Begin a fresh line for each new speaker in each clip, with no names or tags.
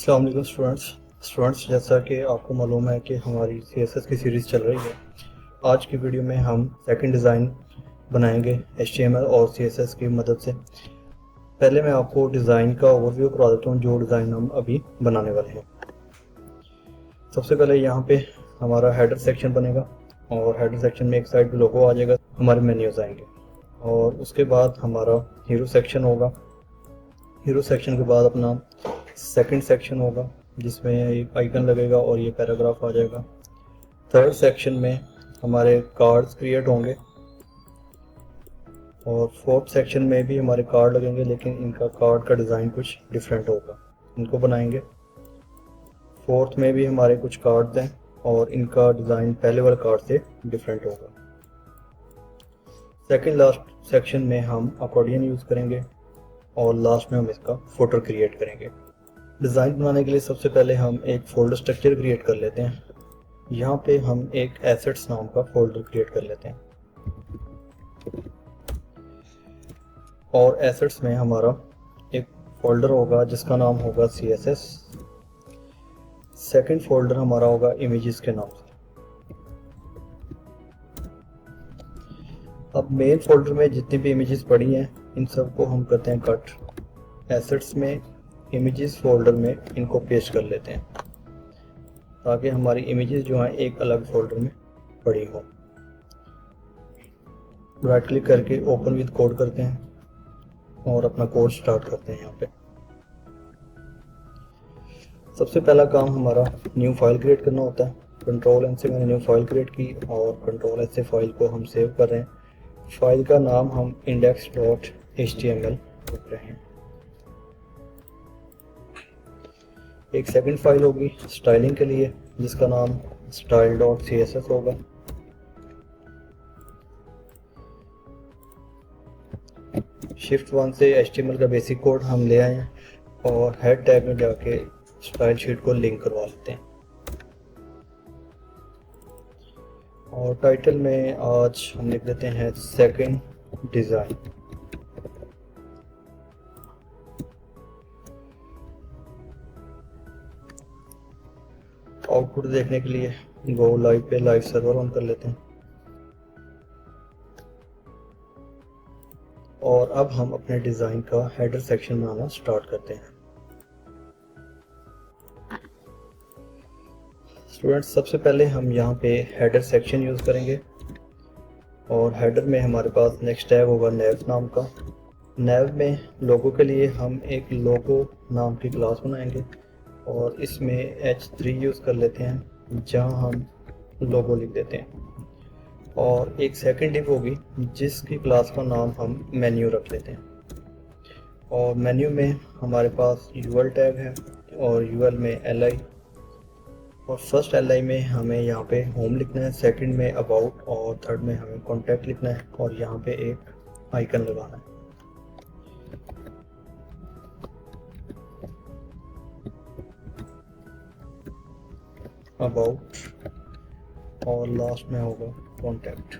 अस्सलाम वालेकुम स्टूडेंट्स, जैसा कि आपको मालूम है कि हमारी CSS की सीरीज़ चल रही है। आज की वीडियो में हम सेकंड डिज़ाइन बनाएंगे HTML और CSS की मदद से। पहले मैं आपको डिज़ाइन का ओवरव्यू करवा देता हूँ जो डिज़ाइन हम अभी बनाने वाले हैं। सबसे पहले यहाँ पे हमारा हेडर सेक्शन बनेगा और हेडर सेक्शन में एक साइड लोगो आ जाएगा, हमारे मेन्यूज़ आएंगे और उसके बाद हमारा हीरो सेक्शन होगा। हीरो सेक्शन के बाद अपना सेकंड सेक्शन होगा जिसमें एक आइकन लगेगा और ये पैराग्राफ आ जाएगा। थर्ड सेक्शन में हमारे कार्ड्स क्रिएट होंगे और फोर्थ सेक्शन में भी हमारे कार्ड लगेंगे, लेकिन इनका कार्ड का डिज़ाइन कुछ डिफरेंट होगा, इनको बनाएंगे। फोर्थ में भी हमारे कुछ कार्ड्स हैं और इनका डिज़ाइन पहले वाले कार्ड से डिफरेंट होगा। सेकंड लास्ट सेक्शन में हम अकॉर्डियन यूज़ करेंगे और लास्ट में हम इसका फुटर क्रिएट करेंगे। डिज़ाइन बनाने के लिए सबसे पहले हम एक फोल्डर स्ट्रक्चर क्रिएट कर लेते हैं। यहाँ पे हम एक एसेट्स नाम का फोल्डर क्रिएट कर लेते हैं और एसेट्स में हमारा एक फोल्डर होगा जिसका नाम होगा CSS। सेकंड फोल्डर हमारा होगा इमेजेस के नाम से। अब मेन फोल्डर में जितनी भी इमेजेस पड़ी हैं इन सबको हम करते हैं कट। एसेट्स में इमेजेस फोल्डर में इनको पेस्ट कर लेते हैं ताकि हमारी इमेजेस जो हैं एक अलग फोल्डर में पड़ी हो। राइट क्लिक करके ओपन विद कोड करते हैं और अपना कोड स्टार्ट करते हैं। यहाँ पे सबसे पहला काम हमारा न्यू फाइल क्रिएट करना होता है। कंट्रोल एन से मैंने न्यू फाइल क्रिएट की और कंट्रोल एस से फाइल को हम सेव कर रहे हैं। फाइल का नाम हम index.html रख रहे हैं। एक सेकंड फाइल होगी स्टाइलिंग के लिए जिसका नाम style.css होगा। शिफ्ट 1 से HTML का बेसिक कोड हम ले आए हैं और हेड टैग में जाके स्टाइल शीट को लिंक करवा लेते हैं। और टाइटल में आज हम लिख देते हैं सेकंड डिज़ाइन। आउटपुट देखने के लिए गो लाइव पे लाइव सर्वर ऑन कर लेते हैं और अब हम अपने डिज़ाइन का हेडर सेक्शन बनाना स्टार्ट करते हैं। स्टूडेंट्स, सबसे पहले हम यहाँ पे हेडर सेक्शन यूज़ करेंगे और हेडर में हमारे पास नेक्स्ट टैग होगा नेव नाम का। नेव में लोगो के लिए हम एक लोगो नाम की क्लास बनाएंगे और इसमें H3 यूज़ कर लेते हैं जहाँ हम लोगो लिख देते हैं और एक सेकंड डिव होगी जिसकी क्लास का नाम हम मेन्यू रख लेते हैं। और मेन्यू में हमारे पास UL टैग है और UL में LI और फर्स्ट LI में हमें यहाँ पे होम लिखना है, सेकंड में अबाउट और थर्ड में हमें कॉन्टैक्ट लिखना है और यहाँ पे एक आइकन लगाना है। अबाउट और लास्ट में होगा कॉन्टैक्ट।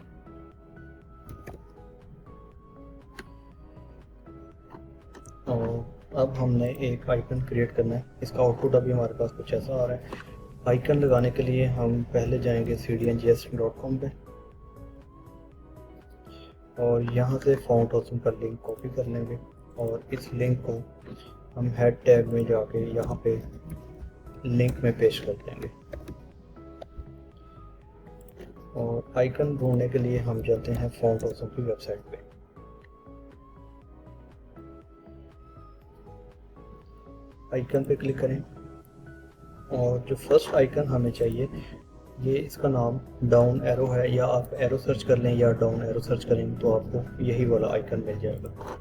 और अब हमने एक आइकन क्रिएट करना है। इसका आउटपुट अभी हमारे पास कुछ ऐसा आ रहा है। आइकन लगाने के लिए हम पहले जाएंगे cdngs.com पे और यहाँ से फाउंट ऑप्शन पर लिंक कॉपी कर लेंगे और इस लिंक को हम हेड टैग में जाके यहाँ पे लिंक में पेस्ट कर देंगे। और आइकन ढूंढने के लिए हम जाते हैं फाउंट ऑप्शन की वेबसाइट पे। आइकन पे क्लिक करें और जो फर्स्ट आइकन हमें चाहिए ये इसका नाम डाउन एरो है, या आप एरो सर्च कर लें या डाउन एरो सर्च करें तो आपको यही वाला आइकन मिल जाएगा।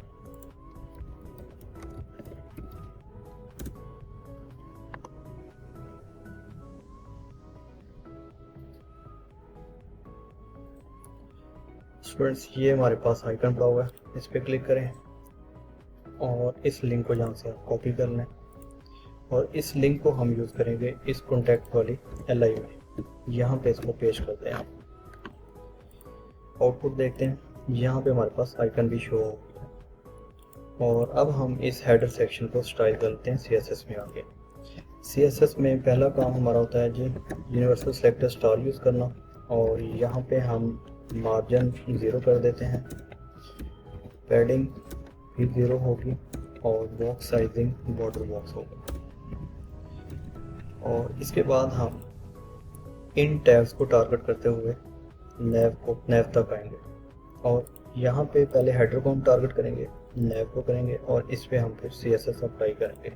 स्टूडेंट्स, ये हमारे पास आइकन पड़ा हुआ है, इस पर क्लिक करें और इस लिंक को यहाँ से आप कॉपी कर लें और इस लिंक को हम यूज़ करेंगे इस कॉन्टैक्ट वाली LI में। यहाँ पे इसको पेस्ट करते हैं। आउटपुट देखते हैं, यहाँ पे हमारे पास आइकन भी शो हो गया और अब हम इस हेडर सेक्शन को स्टाइल करते हैं CSS में आके। CSS में पहला काम हमारा होता है जी यूनिवर्सल सिलेक्टर स्टार यूज़ करना, और यहाँ पे हम मार्जिन 0 कर देते हैं, पैडिंग भी 0 होगी, और बॉक्स साइजिंग बॉर्डर बॉक्स होगा। और इसके बाद हम इन टैब्स को टारगेट करते हुए नैव तक आएंगे, और यहाँ पे पहले हेडर को हम टारगेट करेंगे, नैव को करेंगे, और इस पे हम फिर CSS अप्लाई करेंगे।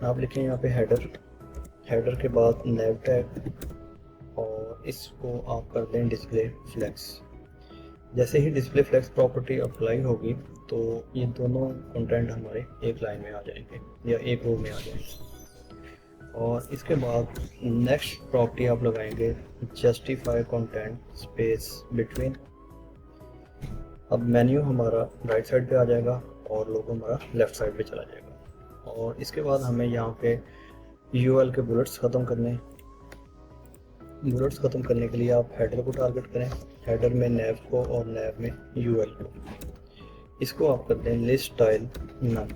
आप लिखें यहाँ पे हेडर के बाद नैव टैग, और इसको आप कर दें डिस्प्ले फ्लेक्स। जैसे ही डिस्प्ले फ्लेक्स प्रॉपर्टी अप्लाई होगी तो ये दोनों कंटेंट हमारे एक लाइन में आ जाएंगे या एक रो में आ जाएंगे। और इसके बाद नेक्स्ट प्रॉपर्टी आप लगाएंगे जस्टिफाई कंटेंट स्पेस बिटवीन। अब मेन्यू हमारा राइट साइड पे आ जाएगा और लोगो हमारा लेफ्ट साइड पे चला जाएगा। और इसके बाद हमें यहाँ पे UL के बुलेट्स ख़त्म करने हैं। बुलेट्स ख़त्म करने के लिए आप हेडर को टारगेट करें, हेडर में नैव को और नैव में UL को। इसको आप करते हैं लिस्ट स्टाइल नन।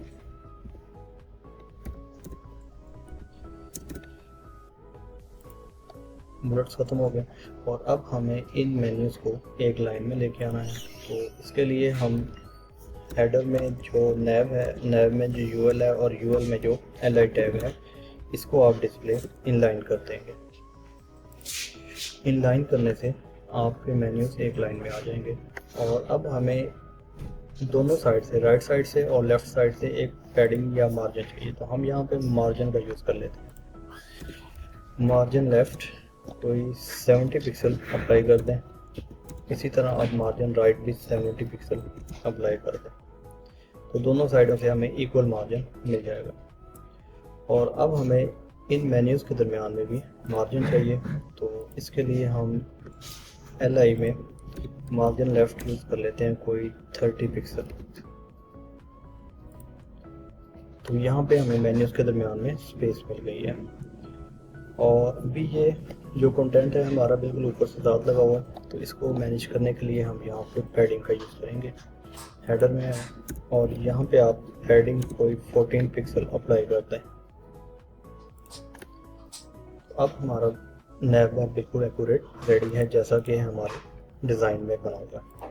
बुलेट्स ख़त्म हो गए, और अब हमें इन मेन्यूज़ को एक लाइन में लेके आना है। तो इसके लिए हम हेडर में जो नैव है, नैव में जो UL है, और UL में जो LI टैग है, इसको आप डिस्प्ले इनलाइन कर देंगे। इनलाइन करने से आपके मेन्यूज़ एक लाइन में आ जाएंगे। और अब हमें दोनों साइड से, राइट साइड से और लेफ़्ट साइड से एक पैडिंग या मार्जिन चाहिए, तो हम यहाँ पे मार्जिन का यूज़ कर लेते हैं। मार्जिन लेफ़्ट कोई 70 पिक्सल अप्लाई कर दें, इसी तरह आप मार्जिन राइट भी 70 पिक्सल अप्लाई कर दें, तो दोनों साइडों से हमें इक्वल मार्जिन मिल जाएगा। और अब हमें इन मेन्यूज़ के दरमियान में भी मार्जिन चाहिए, तो इसके लिए हम LI में मार्जिन लेफ़्ट यूज़ कर लेते हैं कोई 30 पिक्सल। तो यहाँ पे हमें मेन्यूज़ के दरमियान में स्पेस मिल गई है। और अभी ये जो कंटेंट है हमारा बिल्कुल ऊपर से दांत लगा हुआ है, तो इसको मैनेज करने के लिए हम यहाँ पे पैडिंग का यूज़ करेंगे। हेडर में है, और यहाँ पे आप पैडिंग कोई 14 पिक्सल अप्लाई करते हैं। अब हमारा नैव बार बिल्कुल एक्यूरेट रेडी है, जैसा कि हमारे डिज़ाइन में बना हुआ है।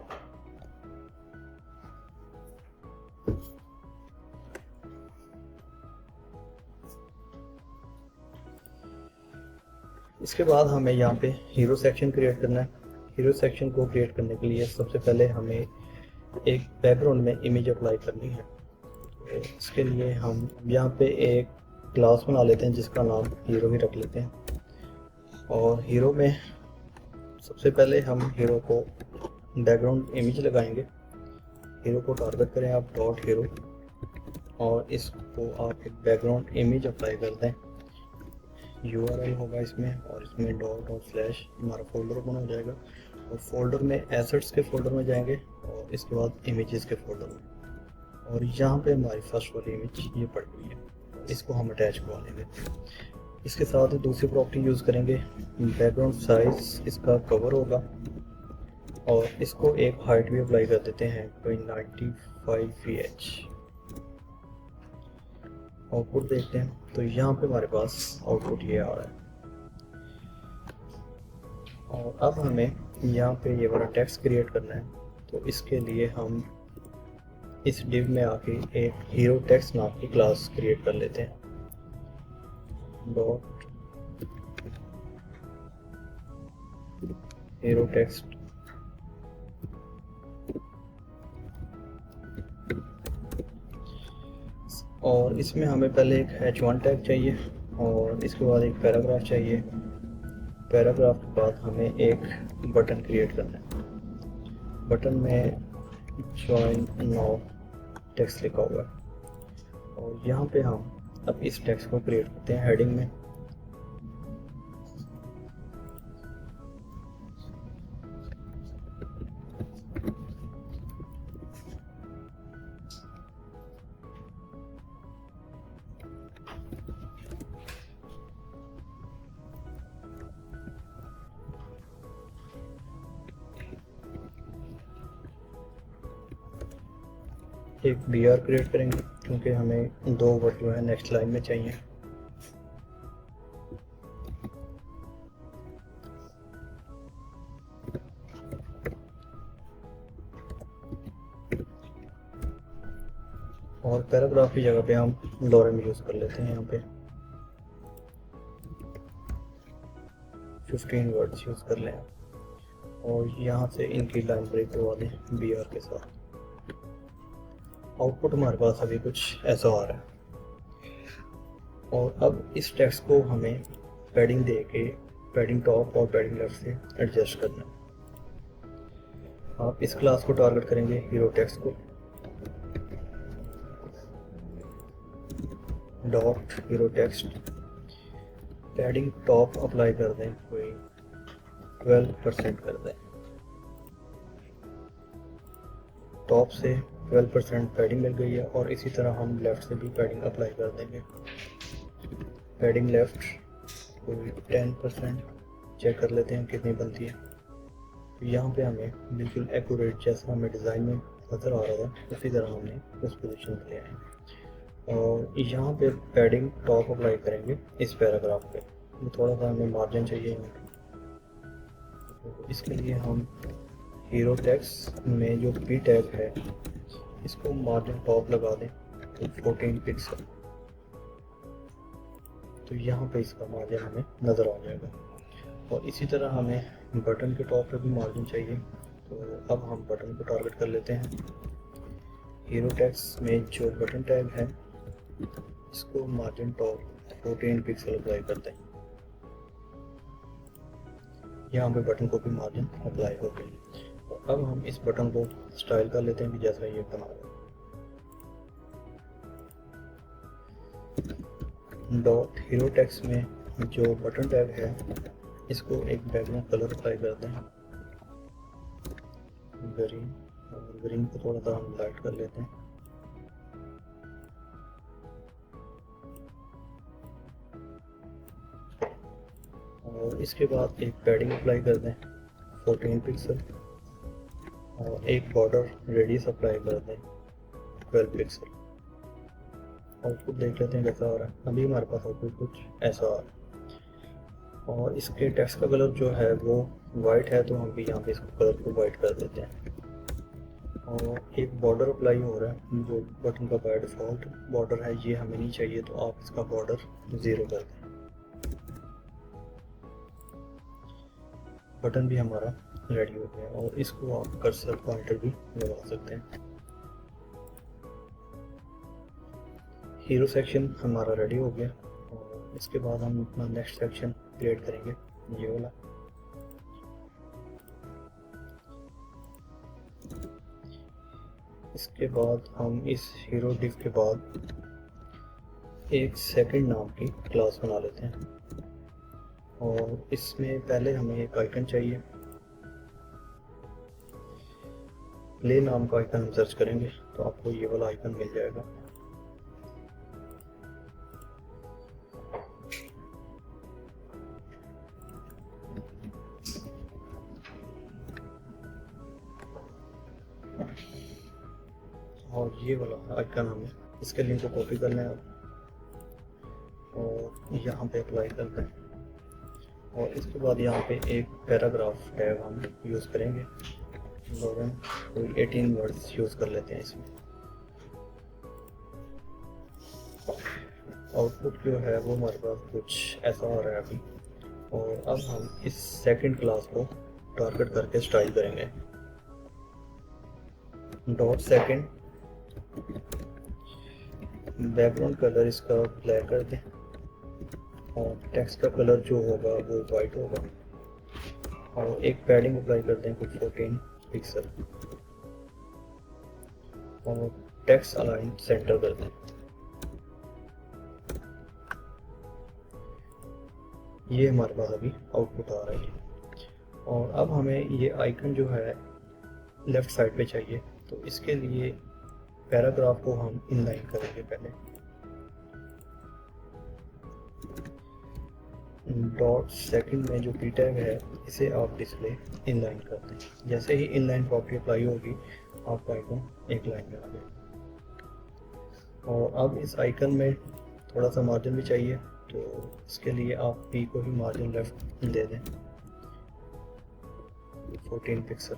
इसके बाद हमें यहाँ पे हीरो सेक्शन क्रिएट करना है। हीरो सेक्शन को क्रिएट करने के लिए सबसे पहले हमें एक बैकग्राउंड में इमेज अप्लाई करनी है। तो इसके लिए हम यहाँ पे एक क्लास बना लेते हैं जिसका नाम हीरो ही रख लेते हैं। और हीरो में सबसे पहले हम हीरो को बैकग्राउंड इमेज लगाएंगे। हीरो को टारगेट करें आप डॉट हीरो, और इसको आप एक बैकग्राउंड इमेज अप्लाई कर दें। URL होगा इसमें, और इसमें डॉट और स्लैश हमारा फोल्डर ओपन हो जाएगा। और फोल्डर में एसेट्स के फोल्डर में जाएंगे, और इसके बाद इमेजेस के फोल्डर में। और यहाँ पे हमारी फर्स्ट वाली इमेज ये पड़ी हुई है, इसको हम अटैच करवा लेंगे। इसके साथ ही दूसरी प्रॉपर्टी यूज़ करेंगे, बैकग्राउंड साइज इसका कवर होगा, और इसको एक हाइट भी अप्लाई कर देते हैं कोई 95 VH। आउटपुट देखते हैं, तो यहाँ पे हमारे पास आउटपुट ये आ रहा है। और अब हमें यहाँ पे ये वाला टेक्स्ट क्रिएट करना है, तो इसके लिए हम इस डिव में आके एक हीरो टेक्स्ट नाम की क्लास क्रिएट कर लेते हैं। डॉट हीरो टेक्स्ट, और इसमें हमें पहले एक H1 टैग चाहिए, और इसके बाद एक पैराग्राफ चाहिए। पैराग्राफ के बाद हमें एक बटन क्रिएट करना है। बटन में जॉइन नाउ टेक्स्ट लिखा हुआ है, और यहाँ पे हम अब इस टेक्स्ट को क्रिएट करते हैं हेडिंग में। एक BR क्रिएट करेंगे क्योंकि हमें 2 वर्ड जो है नेक्स्ट लाइन में चाहिए। और पैराग्राफ की जगह पे हम लॉरेम यूज़ कर लेते हैं। यहाँ पे 15 वर्ड्स यूज़ कर लें और यहाँ से इनकी लाइन ब्रेक करवा दें BR के साथ। आउटपुट हमारे पास अभी कुछ ऐसा आ रहा है। और अब इस टेक्स्ट को हमें पैडिंग दे के पैडिंग टॉप और पैडिंग लेफ्ट से एडजस्ट करना है। आप इस क्लास को टारगेट करेंगे हीरो टेक्स्ट को, dot hero text, padding top apply कर दें, कोई 12% कर दें। टॉप से 12% पैडिंग मिल गई है और इसी तरह हम लेफ़्ट से भी पैडिंग अप्लाई कर देंगे। पैडिंग लेफ़्ट कोई 10% चेक कर लेते हैं कितनी बनती है। तो यहाँ पे हमें बिल्कुल एक्यूरेट जैसा हमें डिज़ाइन में नज़र आ रहा था उसी तरह हमने उस पोजीशन पे ले आए और यहाँ पे पैडिंग टॉप अप्लाई करेंगे इस पैराग्राफ पे। तो थोड़ा सा हमें मार्जिन चाहिए यहाँ पे, तो इसके लिए हम हीरो टेक्स्ट में जो पी टैग है इसको मार्जिन टॉप लगा दें तो 14 पिक्सल। तो यहाँ पे इसका मार्जिन हमें नज़र आ जाएगा। और इसी तरह हमें बटन के टॉप पे भी मार्जिन चाहिए, तो अब हम बटन को टारगेट कर लेते हैं। हीरो टेक्स्ट में जो बटन टैग है इसको मार्जिन टॉप 14 पिक्सल अप्लाई करते हैं। यहाँ पे बटन को भी मार्जिन अप्लाई हो गई। तो अब हम इस बटन को स्टाइल कर लेते हैं कि जैसा ये बना हुआ। डॉट हीरो टेक्स्ट में जो बटन टैग है इसको एक बैकग्राउंड कलर अप्लाई कर दें, ग्रीन, और ग्रीन को थोड़ा सा हम लाइट कर लेते हैं। और इसके बाद एक पैडिंग अप्लाई कर दें 14 पिक्सल और एक बॉर्डर रेडियस अप्लाई कर दें 12 पिक्सल। आउटपुट देख लेते हैं कैसा हो रहा है। अभी हमारे पास आउटपुट कुछ ऐसा आ रहा है और इसके टेक्स्ट का कलर जो है वो वाइट है, तो हम भी यहाँ पे इसको कलर को वाइट कर देते हैं। और एक बॉर्डर अप्लाई हो रहा है जो बटन का बाय डिफ़ॉल्ट बॉर्डर है, ये हमें नहीं चाहिए, तो आप इसका बॉर्डर 0 कर दें। बटन भी हमारा रेडी हो गया और इसको आप कर्सर पॉइंटर भी लगा सकते हैं। हीरो सेक्शन हमारा रेडी हो गया और इसके बाद हम अपना नेक्स्ट सेक्शन क्रिएट करेंगे, ये वाला। इसके बाद हम इस हीरो डिव के बाद एक सेकंड नाम की क्लास बना लेते हैं और इसमें पहले हमें एक आइकन चाहिए। प्ले नाम का आइकन हम सर्च करेंगे तो आपको ये वाला आइकन मिल जाएगा। और ये वाला आइकन हमें इसके लिंक को कॉपी करना है और यहाँ पे अप्लाई करते हैं। और इसके बाद यहाँ पे एक पैराग्राफ टैग हम यूज़ करेंगे। लोगन कोई 18 वर्ड्स यूज़ कर लेते हैं इसमें। आउटपुट जो है वो हमारे पास कुछ ऐसा आ रहा है अभी। और अब हम इस सेकंड क्लास को टारगेट करके स्टाइल करेंगे। डॉट सेकंड, बैकग्राउंड कलर इसका ब्लैक कर दें और टेक्स्ट का कलर जो होगा वो वाइट होगा और एक पैडिंग अप्लाई कर दें कुछ 14 पिक्सल और टेक्स्ट अलाइन सेंटर कर दें। ये हमारे पास अभी आउटपुट आ रहा है। और अब हमें ये आइकन जो है लेफ़्ट साइड पे चाहिए, तो इसके लिए पैराग्राफ को हम इनलाइन करेंगे। पहले डॉट सेकंड में जो पी टैग है इसे आप डिस्प्ले इनलाइन कर दें। जैसे ही इनलाइन प्रॉपर्टी अप्लाई होगी आपका आइकन एक लाइन में आ गया। और अब इस आइकन में थोड़ा सा मार्जिन भी चाहिए, तो इसके लिए आप पी को ही मार्जिन लेफ्ट दे दें 14 पिक्सल।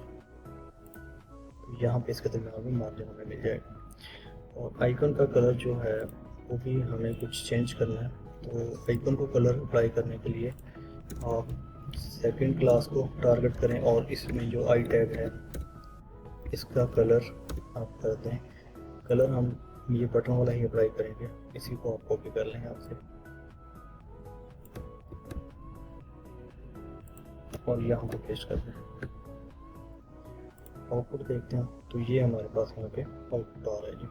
यहाँ पे इसके दरम्यान में मार्जिन हमें मिल जाएगा। और आइकन का कलर जो है वो भी हमें कुछ चेंज करना है। तो आइकन को कलर अप्लाई करने के लिए आप सेकंड क्लास को टारगेट करें और इसमें जो आई टैग है इसका कलर आप कर दें। कलर हम ये बटन वाला ही अप्लाई करेंगे, इसी को आप कॉपी कर लें आपसे और यहाँ पे पेस्ट कर दें। आउटपुट देखते हैं तो ये हमारे पास यहाँ पे आउटपुट आ रहा है जी।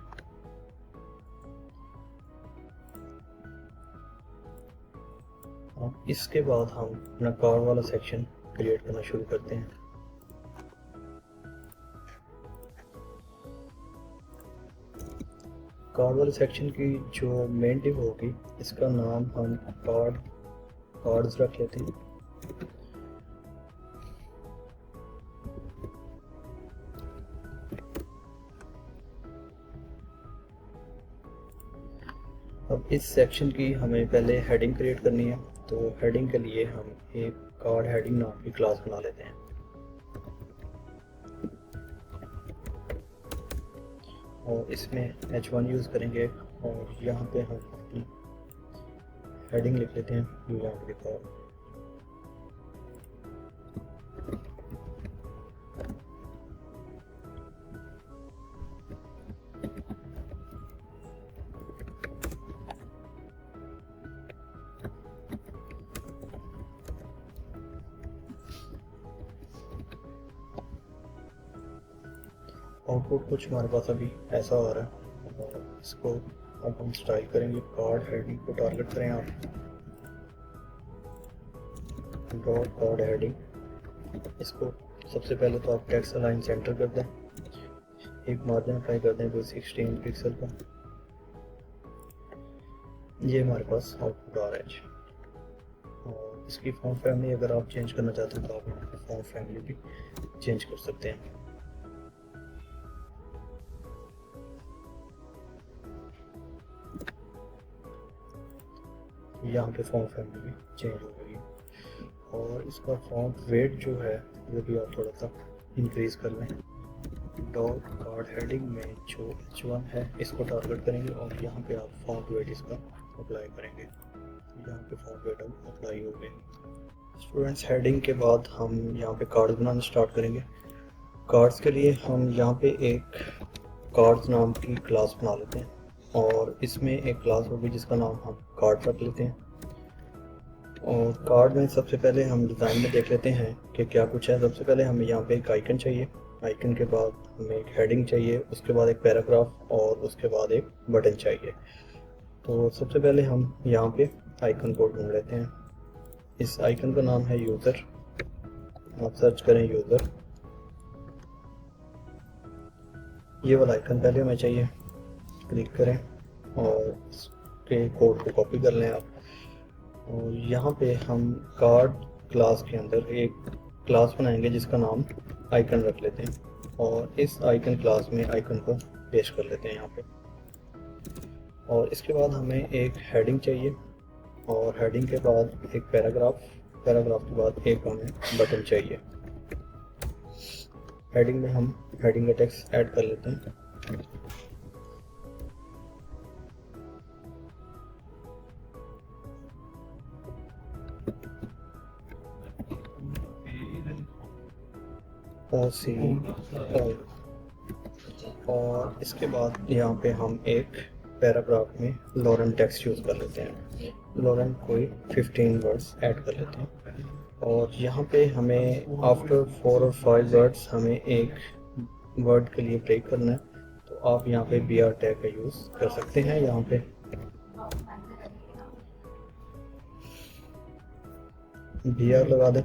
अब इसके बाद हम अपना कार्ड वाला सेक्शन क्रिएट करना शुरू करते हैं। कार्ड वाले सेक्शन की जो मेन डिव होगी इसका नाम हम कार्ड्स रख लेते हैं। अब इस सेक्शन की हमें पहले हेडिंग क्रिएट करनी है, तो हेडिंग के लिए हम एक कार्ड हेडिंग नाम की क्लास बना लेते हैं और इसमें h1 यूज़ करेंगे और यहाँ पे हम अपनी हेडिंग लिख लेते हैं जो यहाँ पे लिखा है। आउटपुट कुछ हमारे पास अभी ऐसा आ रहा है और इसको अब हम स्टाइल करेंगे। कार्ड हेडिंग को टारगेट करें आप, डॉट कार्ड हेडिंग। इसको सबसे पहले तो आप टेक्स्ट अलाइन सेंटर कर दें, एक मार्जिन अप्लाई कर दें कोई 16 पिक्सल का। ये हमारे पास आउटपुट आ रहा है। और इसकी फॉन्ट फैमिली अगर आप चेंज करना चाहते हैं तो आप फॉन्ट फैमिली भी चेंज कर सकते हैं। यहाँ पे फॉन्ट फैमिली भी चेंज हो गई और इसका फॉन्ट वेट जो है वो भी आप थोड़ा सा इंक्रीज कर लें। डॉट कार्ड हेडिंग में जो h1 है इसको टारगेट करेंगे और यहाँ पे आप फॉन्ट वेट इसका अप्लाई करेंगे। यहाँ पे फॉन्ट वेट अब अप्लाई हो गए। स्टूडेंट्स हेडिंग के बाद हम यहाँ पे कार्ड्स बनाना स्टार्ट करेंगे। कार्ड्स के लिए हम यहाँ पे एक कार्ड्स नाम की क्लास बना लेते हैं और इसमें एक क्लास होगी जिसका नाम हम कार्ड रख लेते हैं। और कार्ड में सबसे पहले हम डिज़ाइन में देख लेते हैं कि क्या कुछ है। सबसे पहले हमें यहाँ पे एक आइकन चाहिए, आइकन के बाद हमें एक हेडिंग चाहिए, उसके बाद एक पैराग्राफ और उसके बाद एक बटन चाहिए। तो सबसे पहले हम यहाँ पे आइकन को ढूंढ लेते हैं। इस आइकन का नाम है यूज़र। आप सर्च करें यूज़र, ये वाला आइकन पहले हमें चाहिए। क्लिक करें और इसके कोड को कॉपी कर लें आप। और यहाँ पे हम कार्ड क्लास के अंदर एक क्लास बनाएंगे जिसका नाम आइकन रख लेते हैं और इस आइकन क्लास में आइकन को पेस्ट कर लेते हैं यहाँ पे। और इसके बाद हमें एक हेडिंग चाहिए और हेडिंग के बाद एक पैराग्राफ, पैराग्राफ के बाद एक हमें बटन चाहिए। हेडिंग में हम हेडिंग का टेक्स्ट ऐड कर लेते हैं। और इसके बाद यहाँ पे हम एक पैराग्राफ में लॉरेंट टेक्स्ट यूज़ कर लेते हैं। लॉरेंट कोई 15 वर्ड्स ऐड कर लेते हैं और यहाँ पे हमें आफ्टर 4 और 5 वर्ड्स हमें एक वर्ड के लिए ब्रेक करना है। तो आप यहाँ पे BR टैग का यूज़ कर सकते हैं। यहाँ पे BR लगा दें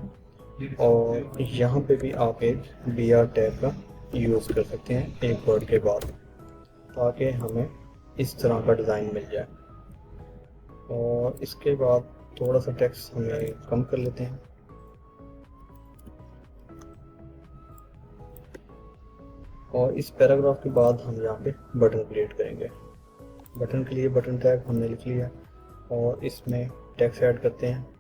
और यहाँ पे भी आप एक BR टैग का यूज़ कर सकते हैं एक वर्ड के बाद, ताकि हमें इस तरह का डिज़ाइन मिल जाए। और इसके बाद थोड़ा सा टेक्स्ट हमें कम कर लेते हैं। और इस पैराग्राफ के बाद हम यहाँ पे बटन क्रिएट करेंगे। बटन के लिए बटन टैग हमने लिख लिया और इसमें टेक्स्ट ऐड करते हैं।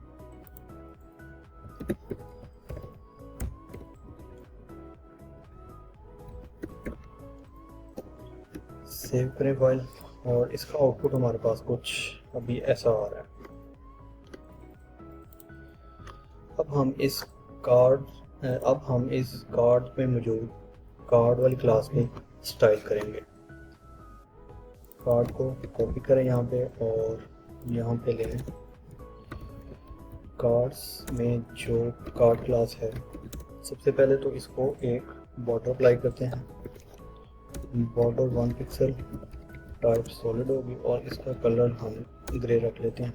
सेव करें फाइल, और इसका आउटपुट हमारे पास कुछ अभी ऐसा आ रहा है। अब हम इस कार्ड में मौजूद कार्ड वाली क्लास में स्टाइल करेंगे। कार्ड को कॉपी करें यहाँ पे, और यहाँ पे लें कार्ड्स में जो कार्ड क्लास है। सबसे पहले तो इसको एक बॉर्डर अप्लाई करते हैं। बॉर्डर 1 पिक्सल, टाइप सॉलिड होगी, और इसका कलर हम ग्रे रख लेते हैं।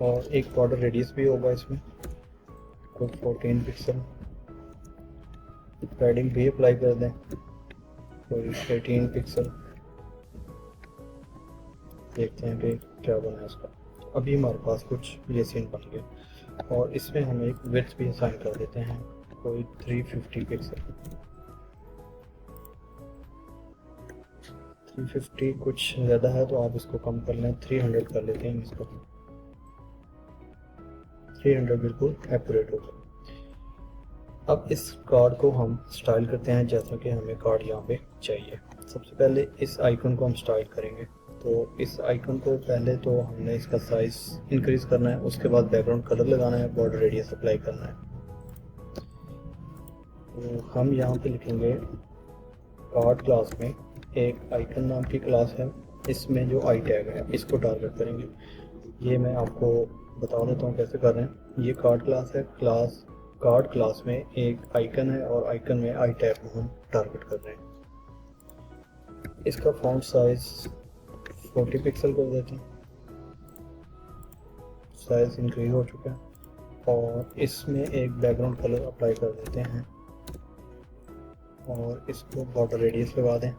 और एक बॉर्डर रेडियस भी होगा इसमें, कुछ 14 पिक्सल। पैडिंग भी अप्लाई कर दें, कोई 18 पिक्सल। देखते हैं कि क्या बना है इसका। अभी हमारे पास कुछ ये सीन बन गया, और इसमें हम एक विड्थ भी असाइन कर देते हैं, कोई 350 पिक्सल। 350 कुछ ज़्यादा है तो आप इसको कम कर लें, 300 कर लेते हैं इसको। 300 बिल्कुल एक्यूरेट होगा। अब इस कार्ड को हम स्टाइल करते हैं जैसा कि हमें कार्ड यहाँ पे चाहिए। सबसे पहले इस आइकन को हम स्टाइल करेंगे। तो इस आइकन को पहले तो हमने इसका साइज इंक्रीज करना है, उसके बाद बैकग्राउंड कलर लगाना है, बॉर्डर रेडियस अप्लाई करना है। तो हम यहाँ पे लिखेंगे कार्ड क्लास में एक आइकन नाम की क्लास है, इसमें जो आई टैग है इसको टारगेट करेंगे। ये मैं आपको बता देता हूँ कैसे कर रहे हैं। ये कार्ड क्लास है, कार्ड क्लास में एक आइकन है, और आइकन में आई टैग को हम टारगेट कर रहे हैं। इसका फॉन्ट साइज 40 पिक्सल कर देते हैं, साइज इंक्रीज हो चुका है। और इसमें एक बैकग्राउंड कलर अप्लाई कर देते हैं, और इसको बॉर्डर रेडियस लगा दें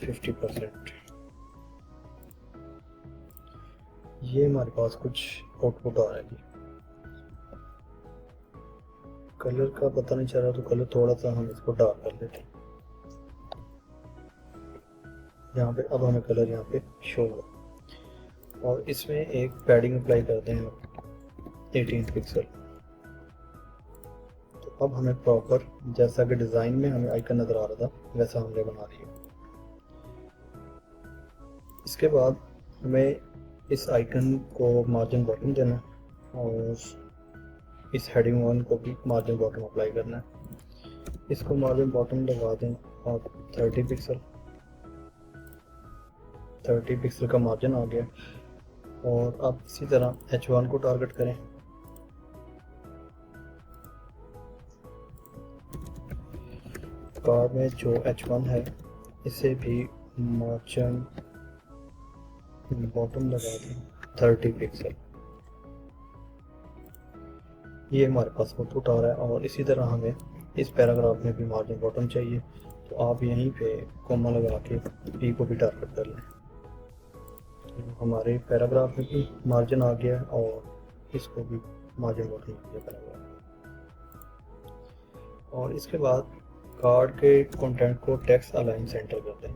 50%। ये हमारे पास कुछ आउटपुट आ रहा है। जी कलर का पता नहीं चल रहा, तो कलर थोड़ा सा हम इसको डार्क कर लेते हैं यहाँ पे। अब हमें कलर यहाँ पे शो होगा, और इसमें एक पैडिंग अप्लाई करते हैं 18 पिक्सल। तो अब हमें प्रॉपर जैसा कि डिज़ाइन में हमें आइकन नज़र आ रहा था वैसा हमने बना लिया। इसके बाद हमें इस आइकन को मार्जिन बॉटम देना है, और इस हेडिंग 1 को भी मार्जिन बॉटम अप्लाई करना है। इसको मार्जिन बॉटम लगा दें, और 30 पिक्सल का मार्जिन आ गया। और अब इसी तरह H1 को टारगेट करें। कार्ड में जो H1 है इसे भी मार्जिन बॉटम लगा दें 30 पिक्सल। ये हमारे पास आउटपुट आ रहा है। और इसी तरह हमें इस पैराग्राफ में भी मार्जिन बॉटम चाहिए, तो आप यहीं पे कॉमा लगा के पी को भी टारगेट कर लें। तो हमारे पैराग्राफ में भी मार्जिन आ गया है, और इसको भी मार्जिन बॉटम आ गया पैराग्राफ। और इसके बाद कार्ड के कंटेंट को टेक्स्ट अलाइन सेंटर कर दें,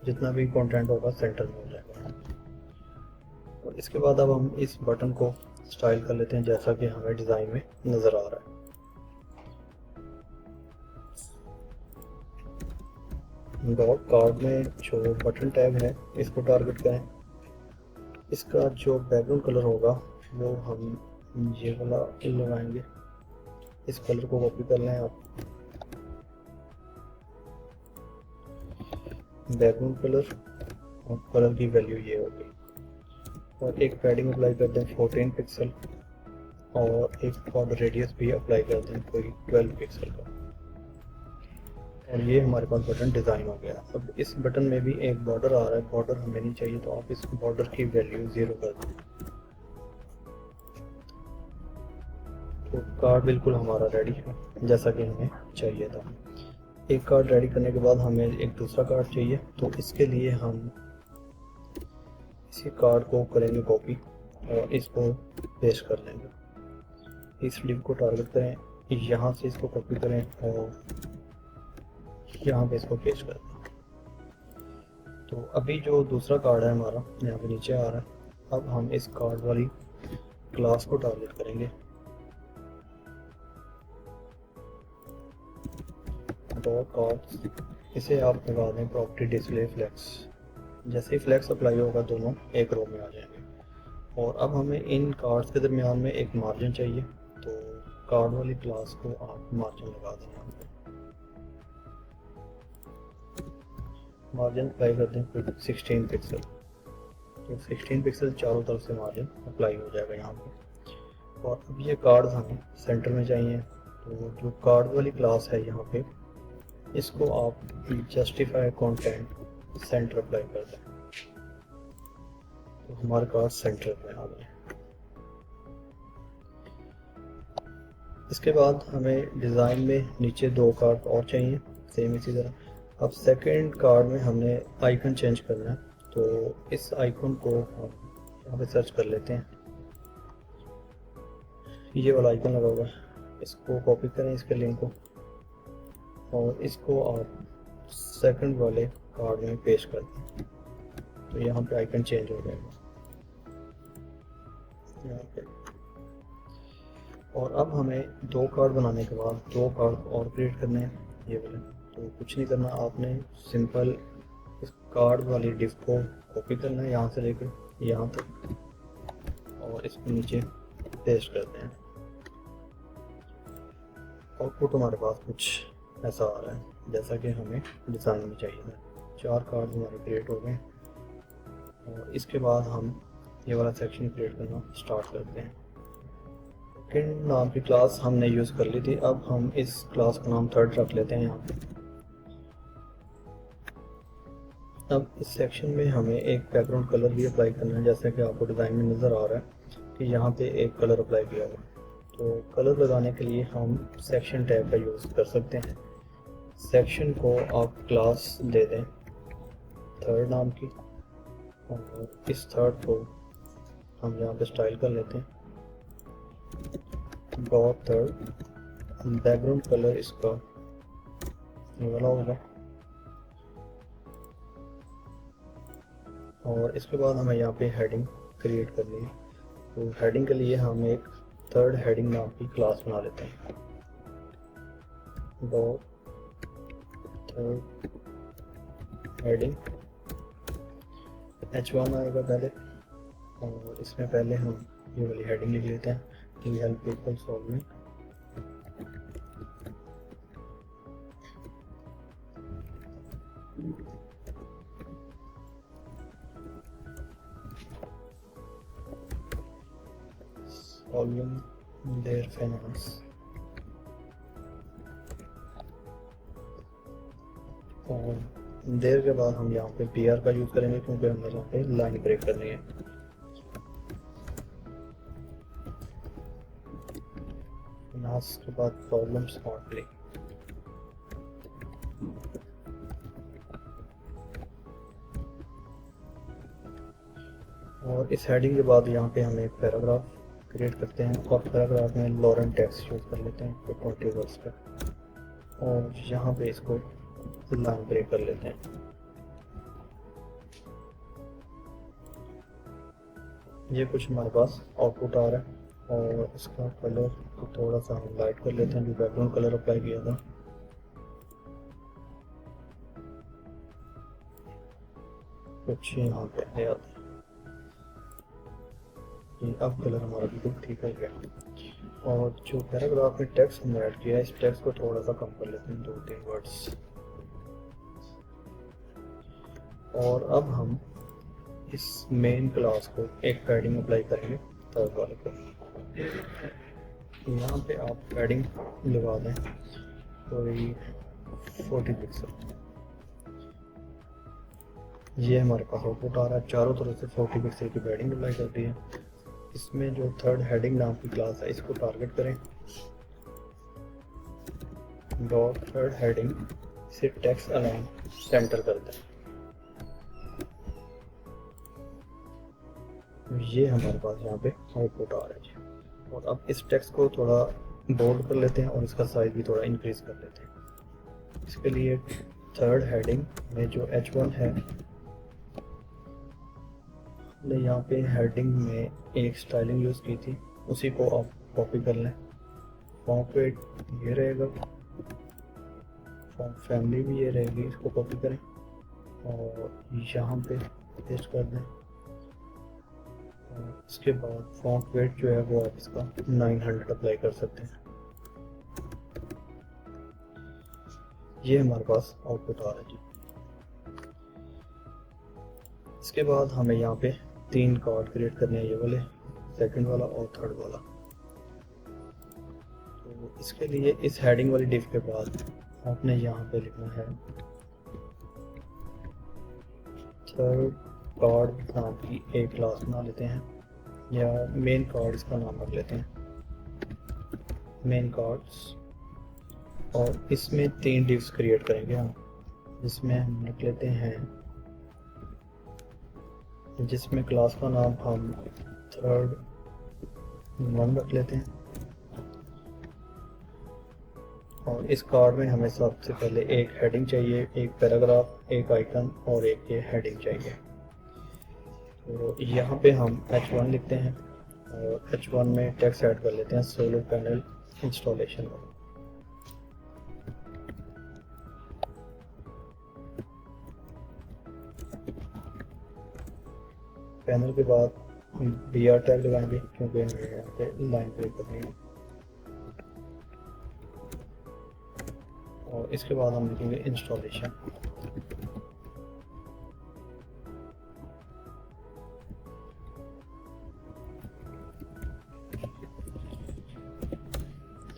जितना भी कंटेंट होगा सेंटर में हो जाएगा। और इसके बाद अब हम इस बटन को स्टाइल कर लेते हैं जैसा कि हमें डिज़ाइन में नज़र आ रहा है। डॉट कार्ड में जो बटन टैग है इसको टारगेट करें। इसका जो बैकग्राउंड कलर होगा वो हम ये वाला लगाएंगे। इस कलर को कॉपी कर लें आप। बैकग्राउंड कलर और कलर की वैल्यू ये होगी, और एक पैडिंग अप्लाई कर दें 14 पिक्सल, और एक बॉर्डर रेडियस भी अप्लाई कर दें कोई 12 पिक्सल का। और ये हमारे पास बटन डिज़ाइन हो गया। अब इस बटन में भी एक बॉर्डर आ रहा है, बॉर्डर हमें नहीं चाहिए, तो आप इस बॉर्डर की वैल्यू 0 कर दें। तो कार्ड बिल्कुल हमारा रेडी है जैसा कि हमें चाहिए था। एक कार्ड रेडी करने के बाद हमें एक दूसरा कार्ड चाहिए, तो इसके लिए हम इसी कार्ड को करेंगे कॉपी, और इसको पेस्ट कर लेंगे। इस लिंक को टारगेट करें, यहाँ से इसको कॉपी करें, और यहाँ पे इसको पेस्ट कर दें। तो अभी जो दूसरा कार्ड है हमारा यहाँ पे नीचे आ रहा है। अब हम इस कार्ड वाली क्लास को टारगेट करेंगे, डॉट कार्ड्स, इसे आप लगा दें प्रॉपर्टी डिस्प्ले फ्लेक्स। जैसे ही फ्लेक्स अप्लाई होगा दोनों एक रो में आ जाएंगे। और अब हमें इन कार्ड्स के दरमियान में एक मार्जिन चाहिए, तो कार्ड वाली क्लास को आप मार्जिन लगा दें। यहाँ पे मार्जिन अप्लाई कर दें 16 पिक्सल, तो 16 पिक्सल चारों तरफ से मार्जिन अप्लाई हो जाएगा यहाँ पे। और अब ये कार्ड्स हमें सेंटर में चाहिए, तो जो कार्ड वाली क्लास है यहाँ पे, इसको आप जस्टिफाई कंटेंट सेंटर अप्लाई कर दें, तो हमारे कार्ड सेंटर में आ गए। इसके बाद हमें डिज़ाइन में नीचे 2 कार्ड और चाहिए सेम इसी तरह। अब सेकंड कार्ड में हमने आइकन चेंज करना है, तो इस आइकन को हम यहाँ पे सर्च कर लेते हैं। ये वाला आइकन लगा हुआ है, इसको कॉपी करें इसके लिंक को, और इसको आप सेकंड वाले कार्ड में पेस्ट कर दें, तो यहाँ पे आइकन चेंज हो जाएगा यहाँ पे। और अब हमें 2 कार्ड बनाने के बाद 2 कार्ड और क्रिएट करने हैं ये वाले। तो कुछ नहीं करना, आपने सिंपल इस कार्ड वाली डिफ को कॉपी करना है यहाँ से लेकर यहाँ तक, और इसको नीचे पेस्ट करते हैं। आउटपुट हमारे पास कुछ ऐसा आ रहा है जैसा कि हमें डिज़ाइन में चाहिए था। 4 कार्ड हमारे क्रिएट हो गए, और इसके बाद हम ये वाला सेक्शन क्रिएट करना स्टार्ट करते हैं। सेकंड नाम की क्लास हमने यूज़ कर ली थी, अब हम इस क्लास का नाम थर्ड रख लेते हैं यहाँ पे। अब इस सेक्शन में हमें एक बैकग्राउंड कलर भी अप्लाई करना है, जैसा कि आपको डिज़ाइन में नज़र आ रहा है कि यहाँ पे एक कलर अप्लाई किया हुआ है। तो कलर लगाने के लिए हम सेक्शन टैग का यूज़ कर सकते हैं। सेक्शन को आप क्लास दे दें थर्ड नाम की, और इस थर्ड को हम यहाँ पे स्टाइल कर लेते हैं डॉट थर्ड। बैकग्राउंड कलर इसका ये वाला होगा, और इसके बाद हमें यहाँ पे हेडिंग क्रिएट करनी है। तो हेडिंग के लिए हम एक थर्ड हेडिंग नाम की क्लास बना लेते हैं डॉट थर्ड हेडिंग। H1 आएगा पहले, और इसमें पहले हम ये वाली हेडिंग लिख लेते हैं, we help people solving. Solving their finance. और देर के बाद हम यहाँ पे PR का यूज़ करेंगे, क्योंकि हमें यहाँ पे लाइन ब्रेक करनी है। फिनांस के बाद प्रॉब्लम स्मार्टली। और इस हेडिंग के बाद यहाँ पे हम एक पैराग्राफ क्रिएट करते हैं, और पैराग्राफ में लॉरेंट टेक्स्ट यूज़ कर लेते हैं तो 20 वर्ड्स का, और यहाँ पे इसको लाइन ब्रेक कर लेते हैं। ये कुछ हमारे पास आउटपुट आ रहा है, और इसका कलर तो थोड़ा सा हम लाइट कर लेते हैं, जो बैकग्राउंड कलर अप्लाई किया था। कुछ यहाँ पे है आते हैं, अब कलर हमारा बिल्कुल ठीक हो गया। और जो पैराग्राफ में टेक्स्ट हमने ऐड किया है, इस टेक्स्ट को थोड़ा सा कम कर लेते हैं, 2-3 वर्ड्स। और अब हम इस मेन क्लास को एक पैडिंग अप्लाई करेंगे थर्ड वाले को। यहाँ पे आप पैडिंग लगा दें कोई 40 पिक्सल। ये हमारे पास आउटपुट आ रहा है, चारों तरफ से 40 पिक्सल की पैडिंग अप्लाई कर दी है। इसमें जो थर्ड हेडिंग नाम की क्लास है, इसको टारगेट करें डॉट थर्ड हेडिंग से टेक्स्ट अलाइन सेंटर कर दें। ये हमारे पास यहाँ पे आउटपुट आ रहा है जी। और अब इस टेक्स्ट को थोड़ा बोल्ड कर लेते हैं, और इसका साइज भी थोड़ा इंक्रीज कर लेते हैं। इसके लिए थर्ड हेडिंग में जो H1 है, हमने यहाँ पे हेडिंग में एक स्टाइलिंग यूज़ की थी, उसी को आप कॉपी कर लें। वहाँ पे ये रहेगा, फॉन्ट फैमिली भी ये रहेगी, इसको कॉपी करें और यहाँ पे पेस्ट कर दें। और इसके बाद फॉन्ट वेट जो है वो आप इसका 900 अप्लाई कर सकते हैं। ये हमारे पास आउटपुट आ रहा है जी। इसके बाद हमें यहाँ पे 3 कार्ड क्रिएट करने हैं, ये वाले, सेकंड वाला और थर्ड वाला। तो इसके लिए इस हेडिंग वाली डिव के बाद आपने यहाँ पे लिखना है थर्ड कार्ड नाम की एक क्लास बना लेते हैं, या मेन कार्ड इसका नाम रख लेते हैं, मेन कार्ड्स। और इसमें 3 डिव्स क्रिएट करेंगे हम, जिसमें हम रख लेते हैं, जिसमें क्लास का नाम हम थर्ड 1 रख लेते हैं। और इस कार्ड में हमें सबसे पहले एक हेडिंग चाहिए, एक पैराग्राफ, एक आइकन और एक ये हेडिंग चाहिए। तो यहाँ पे हम H1 लिखते हैं और H1 में टेक्स्ट ऐड कर लेते हैं सोलर पैनल इंस्टॉलेशन। पैनल के बाद BR टैग लगाएंगे क्योंकि हमें यहाँ पे लाइन ब्रेक करनी है। और इसके बाद हम लिखेंगे इंस्टॉलेशन।